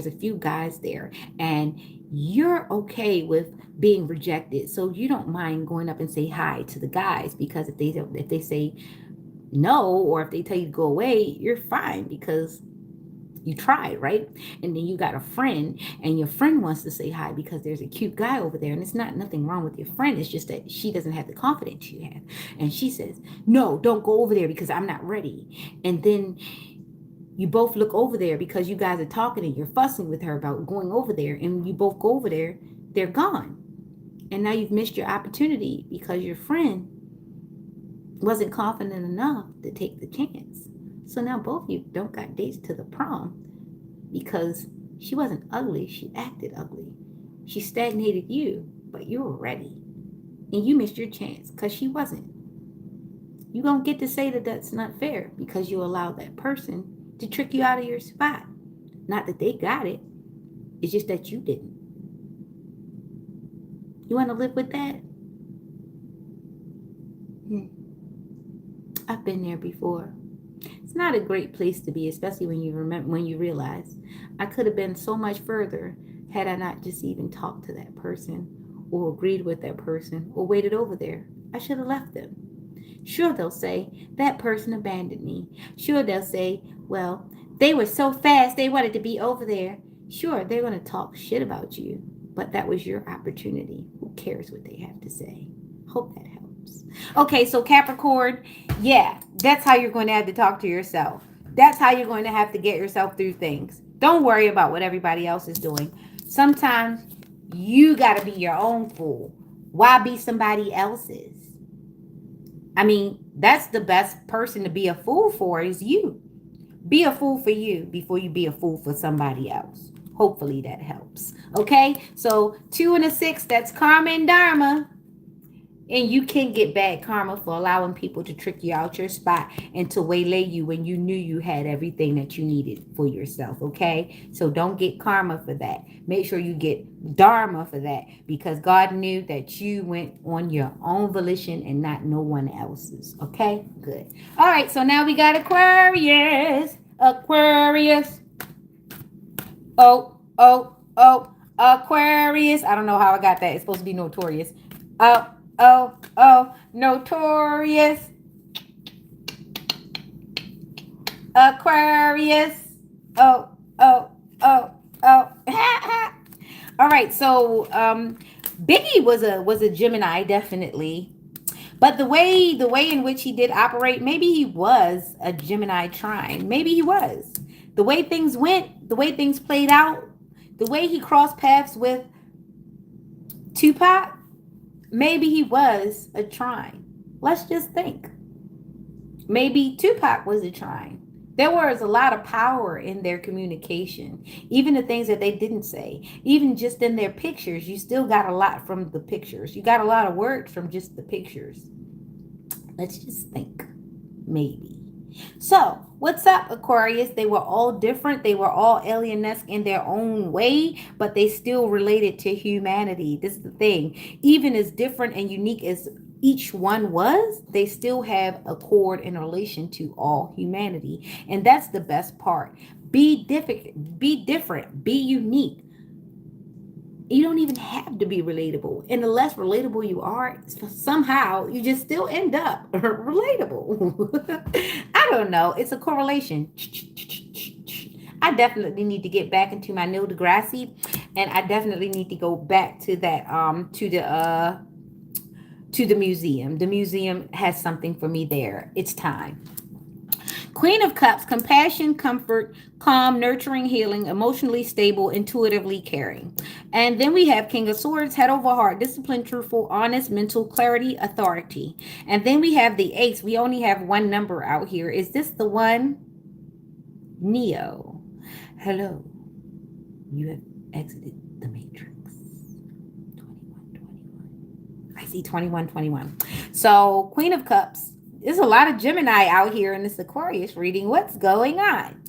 S1: a few guys there, and you're okay with being rejected, so you don't mind going up and say hi to the guys, because if they say no, or if they tell you to go away, you're fine because you tried, right? And then you got a friend, and your friend wants to say hi because there's a cute guy over there, and it's not nothing wrong with your friend. It's just that she doesn't have the confidence you have, and she says, no, don't go over there because I'm not ready. And then you both look over there because you guys are talking and you're fussing with her about going over there, and you both go over there, they're gone. And now you've missed your opportunity because your friend wasn't confident enough to take the chance. So now both of you don't got dates to the prom because she wasn't ugly, she acted ugly. She stagnated you, but you were ready. And you missed your chance because she wasn't. You don't get to say that that's not fair because you allowed that person to trick you out of your spot. Not that they got it, it's just that you didn't. You want to live with that? I've been there before. It's not a great place to be, especially when you realize I could have been so much further had I not just even talked to that person or agreed with that person or waited over there. I should have left them. Sure, they'll say, that person abandoned me. Sure, they'll say, well, they were so fast they wanted to be over there. Sure, they're going to talk shit about you, but that was your opportunity. Who cares what they have to say? Hope that helps. Okay, so Capricorn, yeah, that's how you're going to have to talk to yourself. That's how you're going to have to get yourself through things. Don't worry about what everybody else is doing. Sometimes you got to be your own fool. Why be somebody else's? I mean, that's the best person to be a fool for is you. Be a fool for you before you be a fool for somebody else. Hopefully that helps. Okay, so 2 and a 6, that's karma and dharma. And you can get bad karma for allowing people to trick you out your spot and to waylay you when you knew you had everything that you needed for yourself. Okay, so don't get karma for that. Make sure you get dharma for that because God knew that you went on your own volition and not no one else's. Okay, good. All right, so now we got Aquarius. Aquarius. Oh, Aquarius. I don't know how I got that. It's supposed to be notorious. Notorious. Aquarius. Oh. All right, so Biggie was a Gemini, definitely. But the way in which he did operate, maybe he was a Gemini trine. Maybe he was. The way things went, the way things played out, the way he crossed paths with Tupac, maybe he was a trine. Let's just think. Maybe Tupac was a trine. There was a lot of power in their communication, even the things that they didn't say, even just in their pictures. You still got a lot from the pictures. You got a lot of words from just the pictures. Let's just think. Maybe. So, what's up, Aquarius? They were all different. They were all alienesque in their own way, but they still related to humanity. This is the thing. Even as different and unique as each one was, they still have a cord in relation to all humanity. And that's the best part. Be different, be unique. You don't even have to be relatable. And the less relatable you are, somehow you just still end up relatable. I don't know. It's a correlation. I definitely need to get back into my Neil deGrasse, and I definitely need to go back to that to the museum. The museum has something for me there. It's time. Queen of Cups, compassion, comfort, calm, nurturing, healing, emotionally stable, intuitively caring. And then we have King of Swords, head over heart, discipline, truthful, honest, mental, clarity, authority. And then we have the Ace. We only have one number out here. Is this the one? Neo. Hello. You have exited the matrix. 21. I see 21. So, Queen of Cups. There's a lot of Gemini out here in this Aquarius reading. What's going on?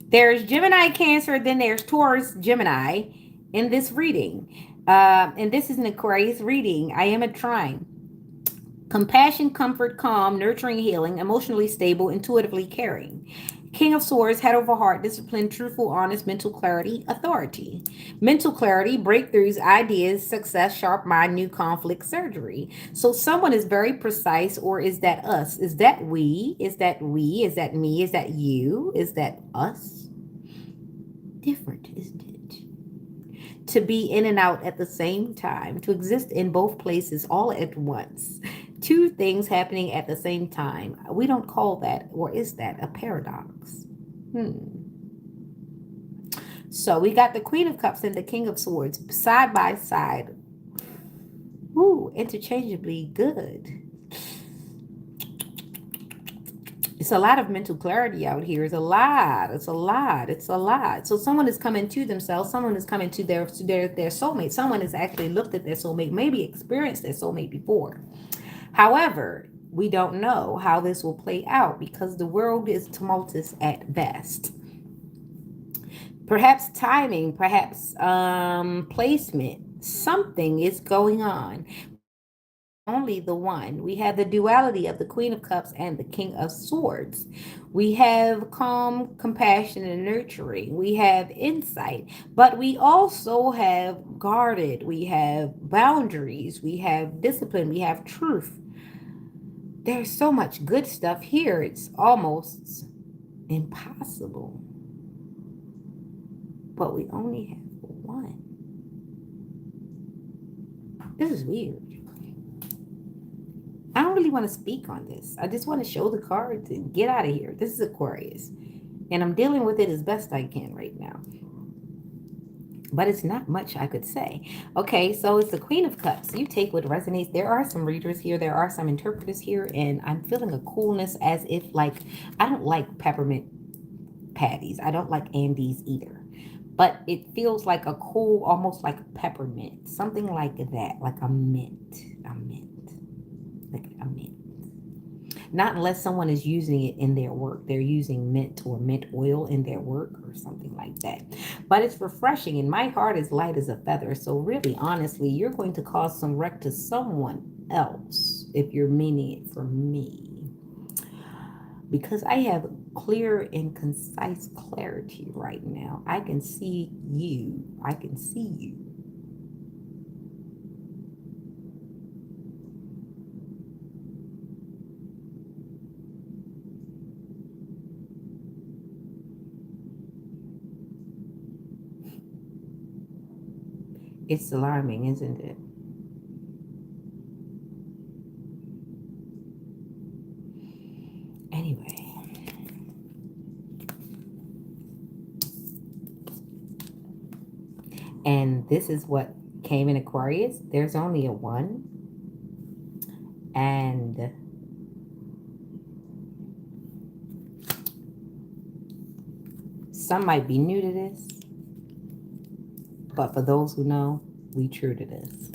S1: There's Gemini, Cancer, then there's Taurus, Gemini in this reading. And this is an Aquarius reading. I am a trine. Compassion, comfort, calm, nurturing, healing, emotionally stable, intuitively caring. King of Swords, head over heart, discipline, truthful, honest, mental clarity, authority. Mental clarity, breakthroughs, ideas, success, sharp mind, new conflict, surgery. So someone is very precise, or is that us? Is that we? Is that we? Is that me? Is that you? Is that us? Different, isn't it? To be in and out at the same time, to exist in both places all at once. Two things happening at the same time. We don't call that, or is that a paradox? So we got the Queen of Cups and the King of Swords side by side. Ooh, interchangeably good. It's a lot of mental clarity out here. It's a lot. It's a lot. It's a lot. So someone is coming to themselves. Someone is coming to their soulmate. Someone has actually looked at their soulmate, maybe experienced their soulmate before. However, we don't know how this will play out because the world is tumultuous at best. Perhaps timing, perhaps placement, something is going on. Only the one. We have the duality of the Queen of Cups and the King of Swords. We have calm, compassion, and nurturing. We have insight, but we also have guarded. We have boundaries. We have discipline. We have truth. There's so much good stuff here. It's almost impossible. But we only have one. This is weird. I don't really want to speak on this. I just want to show the cards and get out of here. This is Aquarius. And I'm dealing with it as best I can right now. But it's not much I could say. Okay, so it's the Queen of Cups. You take what resonates. There are some readers here. There are some interpreters here. And I'm feeling a coolness as if like, I don't like peppermint patties. I don't like Andes either. But it feels like a cool, almost like peppermint. Something like that. Like a mint. A mint. Like a mint. Not unless someone is using it in their work. They're using mint or mint oil in their work or something like that. But it's refreshing, and my heart is light as a feather. So really, honestly, you're going to cause some wreck to someone else if you're meaning it for me. Because I have clear and concise clarity right now. I can see you. I can see you. It's alarming, isn't it? Anyway. And this is what came in Aquarius. There's only a one. And some might be new to this. But for those who know, we true to this.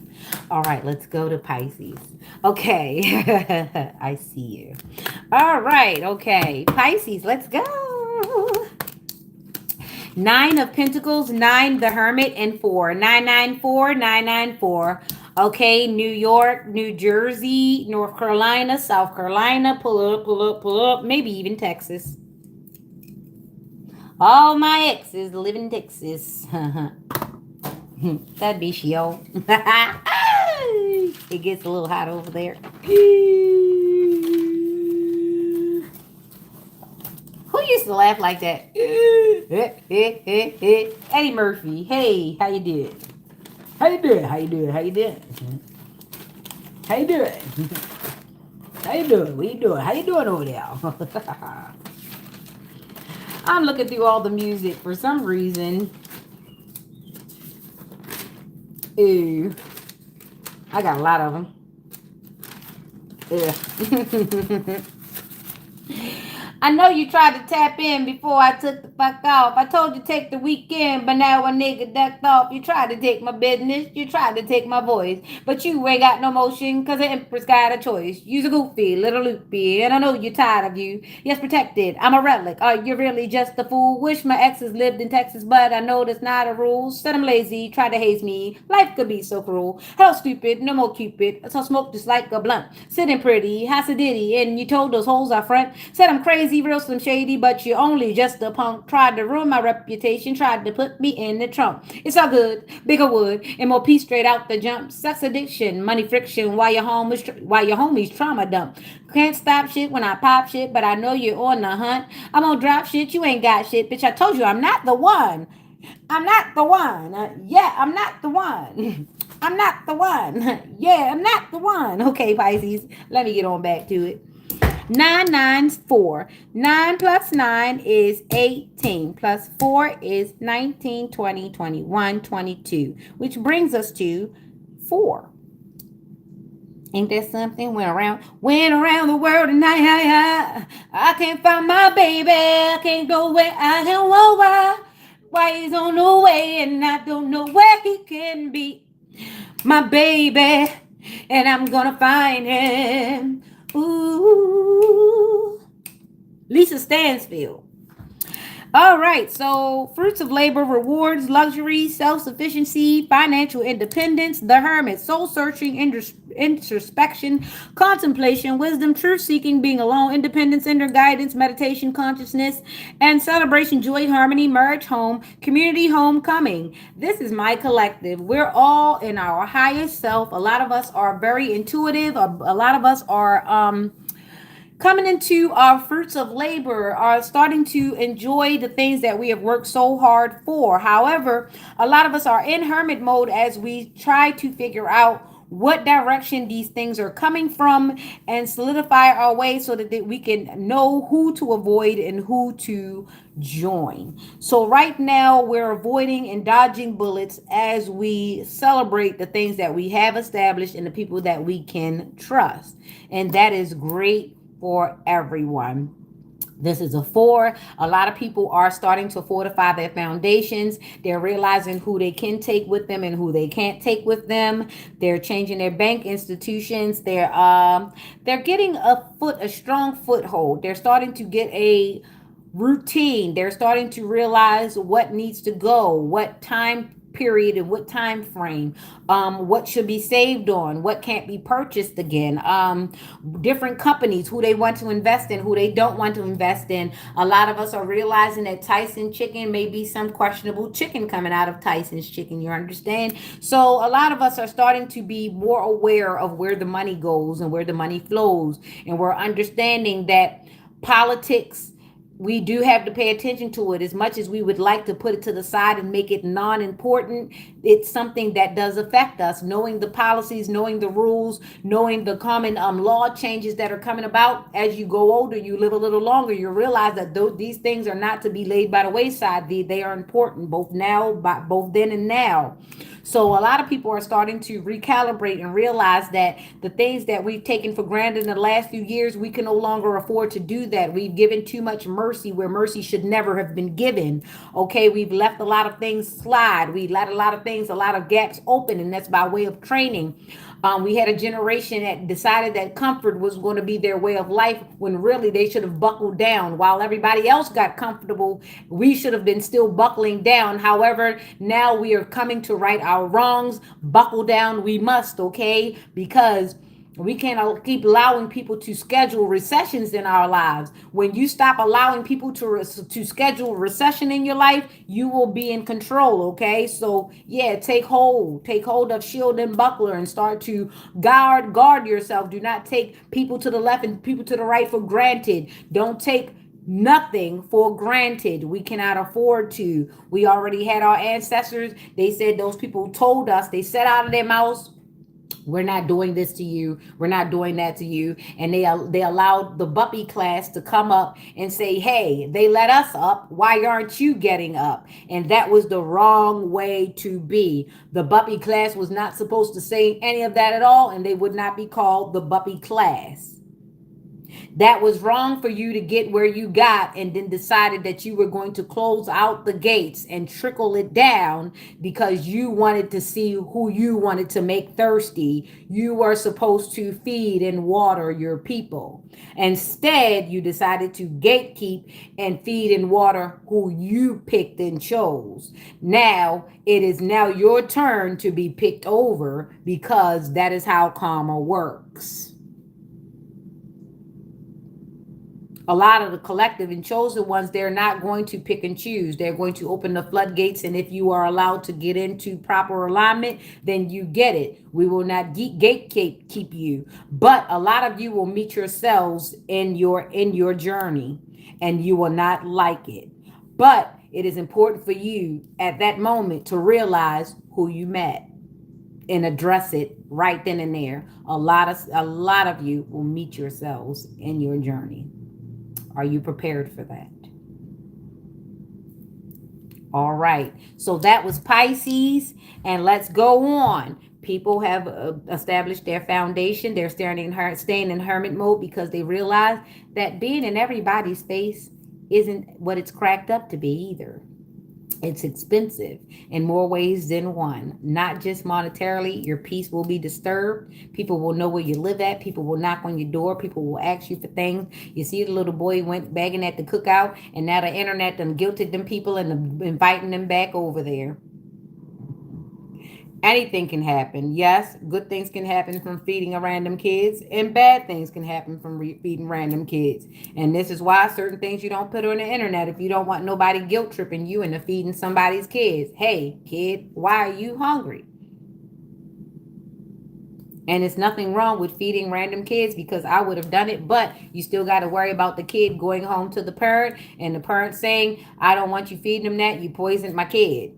S1: All right, let's go to Pisces. Okay, I see you. All right, okay. Pisces, let's go. 9 of Pentacles, 9, the Hermit, and 4. 994, 994. Okay, New York, New Jersey, North Carolina, South Carolina. Pull up, pull up, pull up. Maybe even Texas. All my exes live in Texas. That'd be Sheol. It gets a little hot over there. Who used to laugh like that? Eddie Murphy. Hey, how you doing? How you doing? How you doing? How you doing? How you doing? How you doing? What you doing? How you doing over there? I'm looking through all the music for some reason. Ooh, I got a lot of them. Yeah. I know you tried to tap in before I took the fuck off. I told you take the weekend, but now a nigga ducked off. You tried to take my business. You tried to take my voice. But you ain't got no motion, cause the Empress got a choice. You's a goofy, little loopy, and I know you're tired of you. Yes, protected. I'm a relic. Are you really just a fool? Wish my exes lived in Texas, but I know that's not a rule. Said I'm lazy, tried to haze me. Life could be so cruel. Hell stupid, no more Cupid. So I smoke just like a blunt. Sitting pretty, Hasididdy, and you told those hoes I front. Said I'm crazy, real slim shady, but you only just a punk. Tried to ruin my reputation, tried to put me in the trunk. It's all good, bigger wood, and more peace straight out the jump. Sex addiction, money friction, while your homies trauma dump. Can't stop shit when I pop shit, but I know you're on the hunt. I'm gonna drop shit, you ain't got shit, bitch. I told you I'm not the one. I'm not the one. Yeah, I'm not the one. I'm not the one. Yeah, I'm not the one. Okay, Pisces, let me get on back to it. 994. 9 plus 9 is 18. Plus 4 is 19, 20, 21, 22. Which brings us to 4. Ain't that something? Went around the world and I can't find my baby. I can't go where I can go. Why he's on the way and I don't know where he can be. My baby, and I'm gonna find him. Ooh, Lisa Stansfield. All right, so fruits of labor, rewards, luxury, self sufficiency, financial independence, the hermit, soul searching, introspection, contemplation, wisdom, truth seeking, being alone, independence, inner guidance, meditation, consciousness, and celebration, joy, harmony, marriage, home, community, homecoming. This is my collective. We're all in our highest self. A lot of us are very intuitive, a lot of us are, coming into our fruits of labor, are starting to enjoy the things that we have worked so hard for. However, a lot of us are in hermit mode as we try to figure out what direction these things are coming from and solidify our way so that we can know who to avoid and who to join. So right now we're avoiding and dodging bullets as we celebrate the things that we have established and the people that we can trust. And that is great for everyone. This is a four. A lot of people are starting to fortify their foundations. They're realizing who they can take with them and who they can't take with them. They're changing their bank institutions. They're getting a strong foothold. They're starting to get a routine. They're starting to realize what needs to go, what time period and what time frame, what should be saved on, what can't be purchased again, different companies, who they want to invest in, who they don't want to invest in. A lot of us are realizing that Tyson chicken may be some questionable chicken coming out of Tyson's chicken, you understand? So a lot of us are starting to be more aware of where the money goes and where the money flows, and we're understanding that politics, we do have to pay attention to it. As much as we would like to put it to the side and make it non-important, it's something that does affect us. Knowing the policies, knowing the rules, knowing the common law changes that are coming about as you go older, you live a little longer, you realize that these things are not to be laid by the wayside. They are important both now, both then and now. So a lot of people are starting to recalibrate and realize that the things that we've taken for granted in the last few years, we can no longer afford to do that. We've given too much mercy where mercy should never have been given. Okay, we've left a lot of things slide. We let a lot of things, a lot of gaps open, and that's by way of training. We had a generation that decided that comfort was going to be their way of life when really they should have buckled down. While everybody else got comfortable, we should have been still buckling down. However, now we are coming to right our wrongs. Buckle down we must, okay? Because we can't keep allowing people to schedule recessions in our lives. When you stop allowing people to schedule recession in your life, you will be in control. Okay, so yeah, take hold of shield and buckler, and start to guard yourself. Do not take people to the left and people to the right for granted. Don't take nothing for granted. We cannot afford to. We already had our ancestors. They said, those people told us, they said out of their mouths, we're not doing this to you, we're not doing that to you. And they allowed the Buppy class to come up and say, hey, they let us up, why aren't you getting up? And that was the wrong way to be. The Buppy class was not supposed to say any of that at all, and they would not be called the Buppy class. That was wrong for you to get where you got and then decided that you were going to close out the gates and trickle it down because you wanted to see who you wanted to make thirsty. You were supposed to feed and water your people. Instead, you decided to gatekeep and feed and water who you picked and chose. Now, it is now your turn to be picked over, because that is how karma works. A lot of the collective and chosen ones, they're not going to pick and choose. They're going to open the floodgates, and if you are allowed to get into proper alignment, then you get it. We will not keep you, but a lot of you will meet yourselves in your journey, and you will not like it. But it is important for you at that moment to realize who you met and address it right then and there. A lot of you will meet yourselves in your journey. Are you prepared for that? All right. So that was Pisces. And let's go on. People have established their foundation. They're staying in hermit mode because they realize that being in everybody's face isn't what it's cracked up to be either. It's expensive in more ways than one. Not just monetarily, your peace will be disturbed. People will know where you live at. People will knock on your door. People will ask you for things. You see, the little boy went begging at the cookout, and now the internet done guilted them people and inviting them back over there. Anything can happen. Yes, good things can happen from feeding a random kids, and bad things can happen from feeding random kids. And this is why certain things you don't put on the internet if you don't want nobody guilt tripping you into feeding somebody's kids. Hey, kid, why are you hungry? And it's nothing wrong with feeding random kids because I would have done it, but you still got to worry about the kid going home to the parent and the parent saying, I don't want you feeding them that. You poisoned my kid.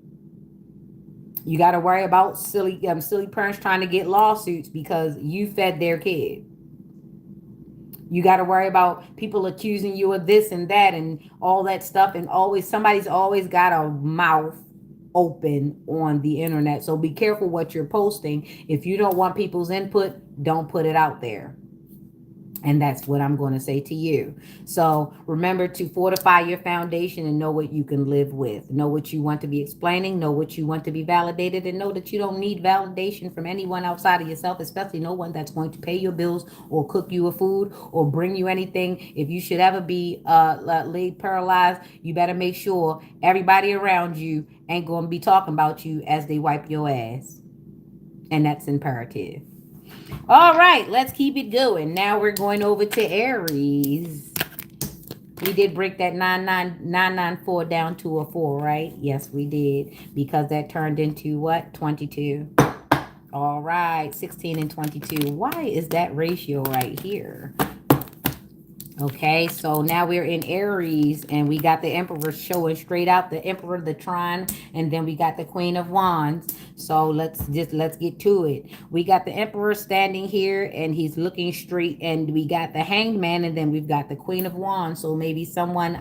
S1: You got to worry about silly parents trying to get lawsuits because you fed their kid. You got to worry about people accusing you of this and that and all that stuff. And always, somebody's always got a mouth open on the internet. So be careful what you're posting. If you don't want people's input, don't put it out there. And that's what I'm going to say to you. So remember to fortify your foundation and know what you can live with. Know what you want to be explaining. Know what you want to be validated. And know that you don't need validation from anyone outside of yourself, especially no one that's going to pay your bills or cook you a food or bring you anything. If you should ever be laid paralyzed, you better make sure everybody around you ain't going to be talking about you as they wipe your ass. And that's imperative. All right, let's keep it going. Now we're going over to Aries. We did break that 994 down to a 4, right? Yes, we did. Because that turned into what? 22. All right, 16 and 22. Why is that ratio right here? Okay, so now we're in Aries and we got the Emperor showing straight out, the Emperor, the Trine, and then we got the Queen of Wands. So let's get to it. We got the Emperor standing here and he's looking straight, and we got the Hanged Man, and then we've got the Queen of Wands. So maybe someone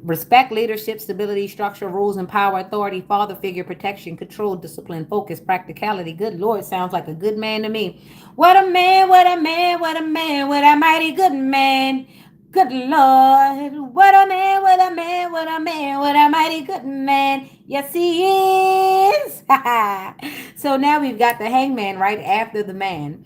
S1: respect, leadership, stability, structure, rules, and power, authority, father figure, protection, control, discipline, focus, practicality. Good Lord, sounds like a good man to me. What a man, what a man, what a man, what a mighty good man. Good Lord, what a man, what a man, what a man, what a mighty good man. Yes, he is. So now we've got the hangman right after the man.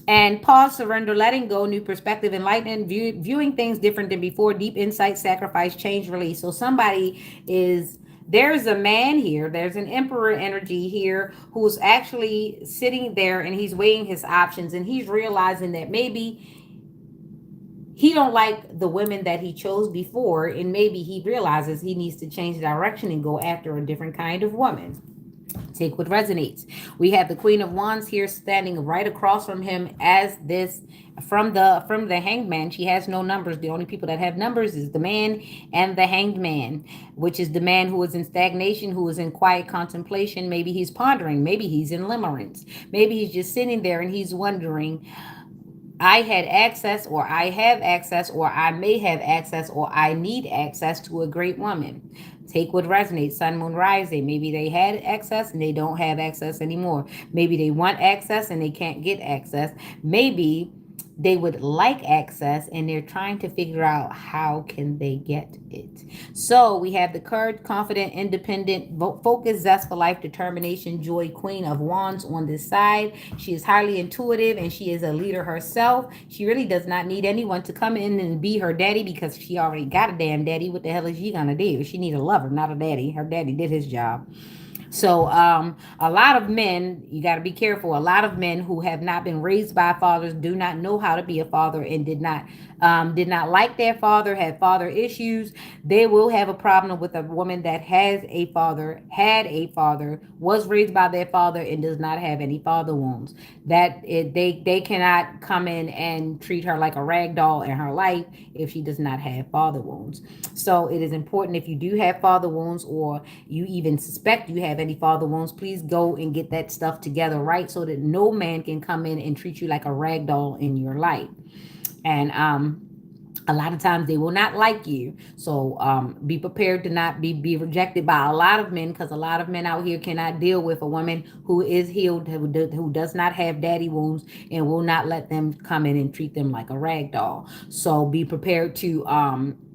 S1: And pause, surrender, letting go, new perspective, enlightenment, viewing things different than before, deep insight, sacrifice, change, release. So somebody is, there's a man here, there's an emperor energy here who's actually sitting there and he's weighing his options and he's realizing that maybe he don't like the women that he chose before, and maybe he realizes he needs to change direction and go after a different kind of woman. Take what resonates. We have the Queen of Wands here standing right across from him as this from the hanged man. She has no numbers. The only people that have numbers is the man and the hanged man, which is the man who is in stagnation, who is in quiet contemplation. Maybe he's pondering, maybe he's in limerence, maybe he's just sitting there and he's wondering, I had access, or I have access, or I may have access, or I need access to a great woman. Take what resonates. Sun, moon, rising. Maybe they had access and they don't have access anymore. Maybe they want access and they can't get access. Maybe they would like access and they're trying to figure out how can they get it. So we have the courage, confident, independent, focused, zest for life, determination, joy, Queen of Wands on this side. She is highly intuitive and she is a leader herself. She really does not need anyone to come in and be her daddy because she already got a damn daddy. What the hell is she gonna do? She need a lover, not a daddy. Her daddy did his job. So a lot of men, you got to be careful. A lot of men who have not been raised by fathers do not know how to be a father and did not like their father, had father issues. They will have a problem with a woman that has a father, had a father, was raised by their father, and does not have any father wounds. They cannot come in and treat her like a rag doll in her life if she does not have father wounds. So it is important, if you do have father wounds or you even suspect you have any father wounds, please go and get that stuff together, right? So that no man can come in and treat you like a rag doll in your life. And A lot of times they will not like you. So be prepared to not be rejected by a lot of men, because a lot of men out here cannot deal with a woman who is healed, who does not have daddy wounds, and will not let them come in and treat them like a rag doll. So be prepared to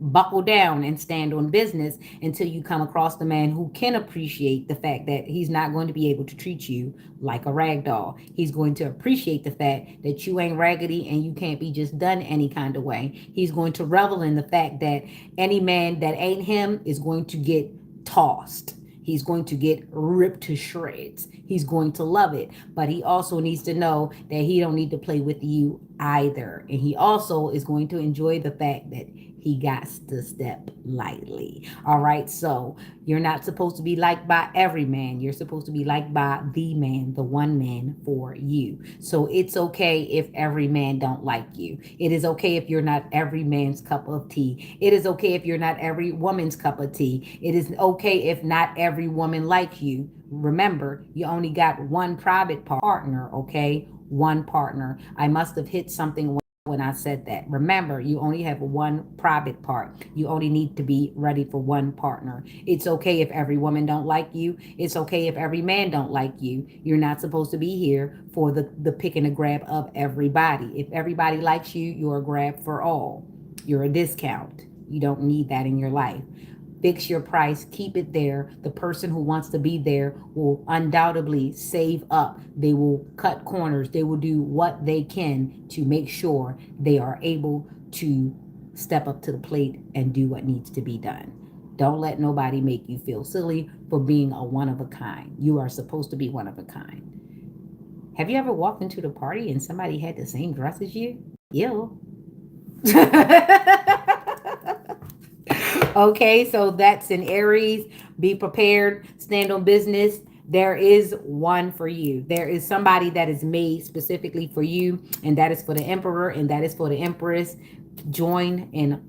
S1: buckle down and stand on business until you come across the man who can appreciate the fact that he's not going to be able to treat you like a rag doll. He's going to appreciate the fact that you ain't raggedy and you can't be just done any kind of way. He's going to revel in the fact that any man that ain't him is going to get tossed. He's going to get ripped to shreds. He's going to love it. But he also needs to know that he don't need to play with you either. And he also is going to enjoy the fact that he got to step lightly. All right. So you're not supposed to be liked by every man. You're supposed to be liked by the man, the one man for you. So it's okay if every man don't like you. It is okay if you're not every man's cup of tea. It is okay if you're not every woman's cup of tea. It is okay if not every woman like you. Remember, you only got one private partner, okay? One partner. I must have hit something when I said that. Remember, you only have one private part. You only need to be ready for one partner. It's okay if every woman don't like you. It's okay if every man don't like you. You're not supposed to be here for the pick and the grab of everybody. If everybody likes you, you're a grab for all. You're a discount. You don't need that in your life. Fix your price, keep it there. The person who wants to be there will undoubtedly save up. They will cut corners. They will do what they can to make sure they are able to step up to the plate and do what needs to be done. Don't let nobody make you feel silly for being a one of a kind. You are supposed to be one of a kind. Have you ever walked into the party and somebody had the same dress as you? Ew. Okay, so that's an Aries. Be prepared, stand on business. There is one for you. There is somebody that is made specifically for you, and that is for the Emperor, and that is for the Empress. Join in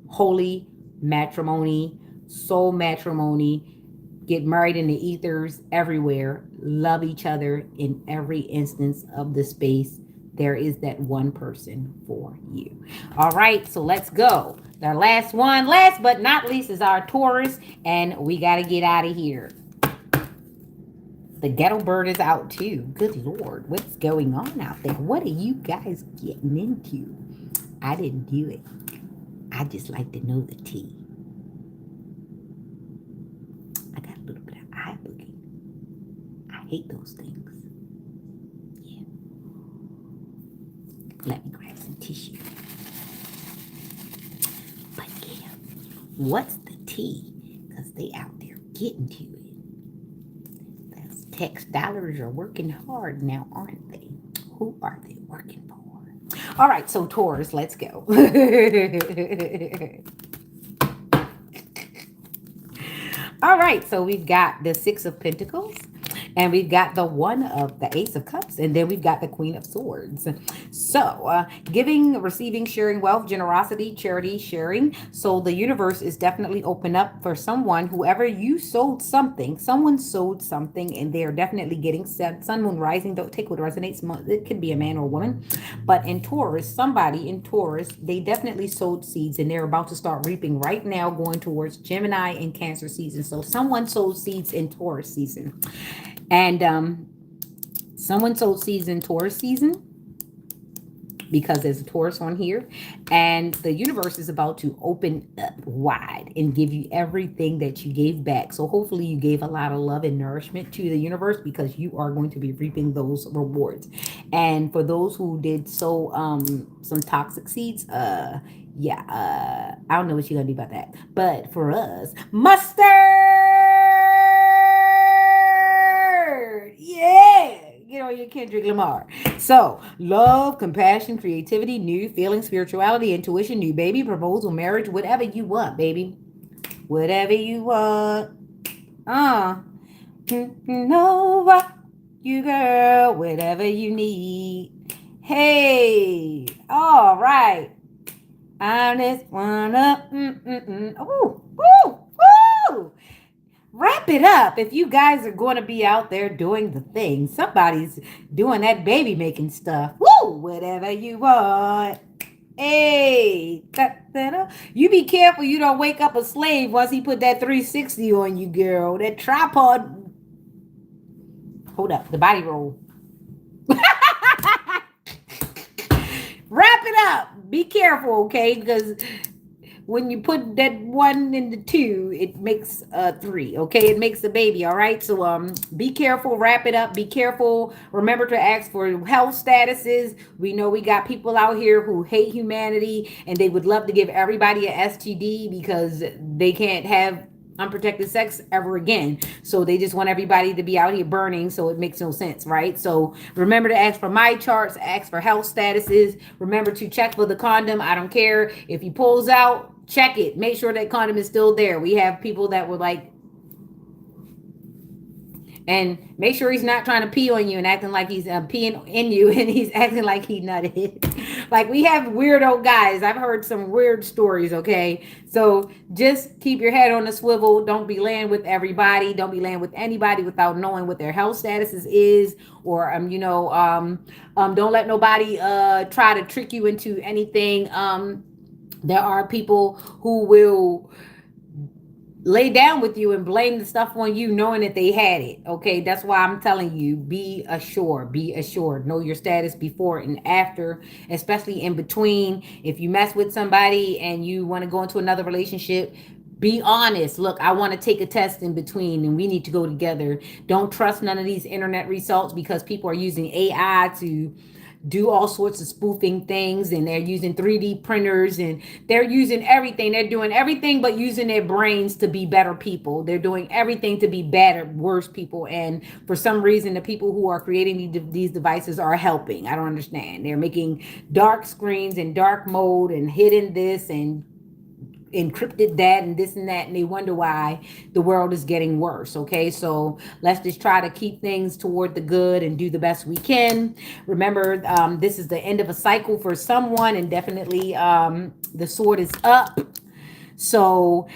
S1: holy matrimony, soul matrimony. Get married in the ethers everywhere. Love each other in every instance of the space. There is that one person for you. All right, so let's go. Our last one, last but not least, is our Taurus, and we got to get out of here. The ghetto bird is out too. Good Lord, what's going on out there? What are you guys getting into? I didn't do it. I just like to know the tea. I got a little bit of eye boogie. I hate those things. Yeah. Let me grab some tissue. But yeah, what's the tea? Because they out there getting to it. Those tax dollars are working hard now, aren't they? Who are they working for? All right, so Taurus, let's go. All right, so we've got the Six of Pentacles, and we've got the one of the Ace of Cups, and then we've got the Queen of Swords. So giving, receiving, sharing wealth, generosity, charity, sharing. So the universe is definitely open up for someone. Whoever you sold something, someone sold something, and they're definitely getting set. Sun, moon, rising, don't take what resonates. It could be a man or a woman. But in Taurus, somebody in Taurus, they definitely sowed seeds, and they're about to start reaping right now, going towards Gemini and Cancer season. So someone sowed seeds in Taurus season. And someone sowed seeds in Taurus season, because there's a Taurus on here, and the universe is about to open up wide and give you everything that you gave back. So hopefully you gave a lot of love and nourishment to the universe, because you are going to be reaping those rewards. And for those who did sow some toxic seeds, I don't know what you're gonna do about that. But for us, mustard, yeah, get on your Kendrick Lamar. So, love, compassion, creativity, new feeling, spirituality, intuition, new baby, proposal, marriage, whatever you want, baby. Whatever you want. Know what you, girl, whatever you need. Hey, all right. I'm this one up. Ooh, woo, woo. Wrap it up. If you guys are going to be out there doing the thing, somebody's doing that baby making stuff. Woo! Whatever you want. Hey, you be careful you don't wake up a slave once he put that 360 on you, girl. That tripod. Hold up, the body roll. Wrap it up. Be careful, okay? Because when you put that one in the two, it makes a three. Okay, it makes a baby. All right. So be careful. Wrap it up. Be careful. Remember to ask for health statuses. We know we got people out here who hate humanity and they would love to give everybody a STD because they can't have unprotected sex ever again. So they just want everybody to be out here burning. So it makes no sense, right? So remember to ask for my charts, ask for health statuses. Remember to check for the condom. I don't care if he pulls out, check it. Make sure that condom is still there. We have people that were like, and make sure he's not trying to pee on you and acting like he's peeing in you and he's acting like he nutted. Like we have weirdo guys. I've heard some weird stories, okay? So just keep your head on the swivel. Don't be laying with everybody. Don't be laying with anybody without knowing what their health statuses is. Or, don't let nobody try to trick you into anything. There are people who will lay down with you and blame the stuff on you knowing that they had it. Okay, that's why I'm telling you, be assured, know your status before and after, especially in between. If you mess with somebody and you want to go into another relationship, be honest. Look, I want to take a test in between and we need to go together. Don't trust none of these internet results because people are using AI to do all sorts of spoofing things, and they're using 3D printers, and they're using everything. They're doing everything but using their brains to be better people. They're doing everything to be better, worse people. And for some reason, the people who are creating these devices are helping. I don't understand. They're making dark screens and dark mode and hidden this and encrypted that and this and that, and they wonder why the world is getting worse. Okay, so let's just try to keep things toward the good and do the best we can. Remember, this is the end of a cycle for someone, and definitely the sword is up. So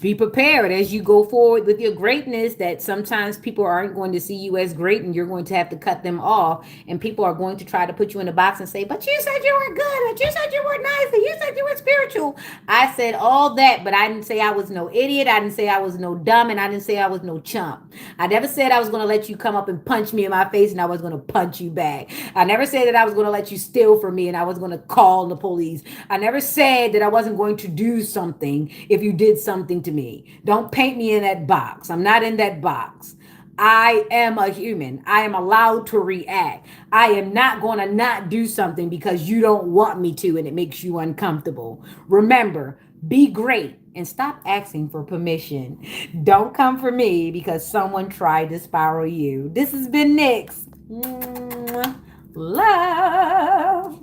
S1: be prepared as you go forward with your greatness, that sometimes people aren't going to see you as great and you're going to have to cut them off, and people are going to try to put you in a box and say, but you said you were good, but you said you were nice, and you said you were spiritual. I said all that, but I didn't say I was no idiot. I didn't say I was no dumb, and I didn't say I was no chump. I never said I was going to let you come up and punch me in my face and I was going to punch you back. I never said that I was going to let you steal from me and I was going to call the police. I never said that I wasn't going to do something if you did something to me. Don't paint me in that box. I'm not in that box. I am a human. I am allowed to react. I am not going to not do something because you don't want me to and it makes you uncomfortable. Remember, be great and stop asking for permission. Don't come for me because someone tried to spiral you. This has been Nyx. Love.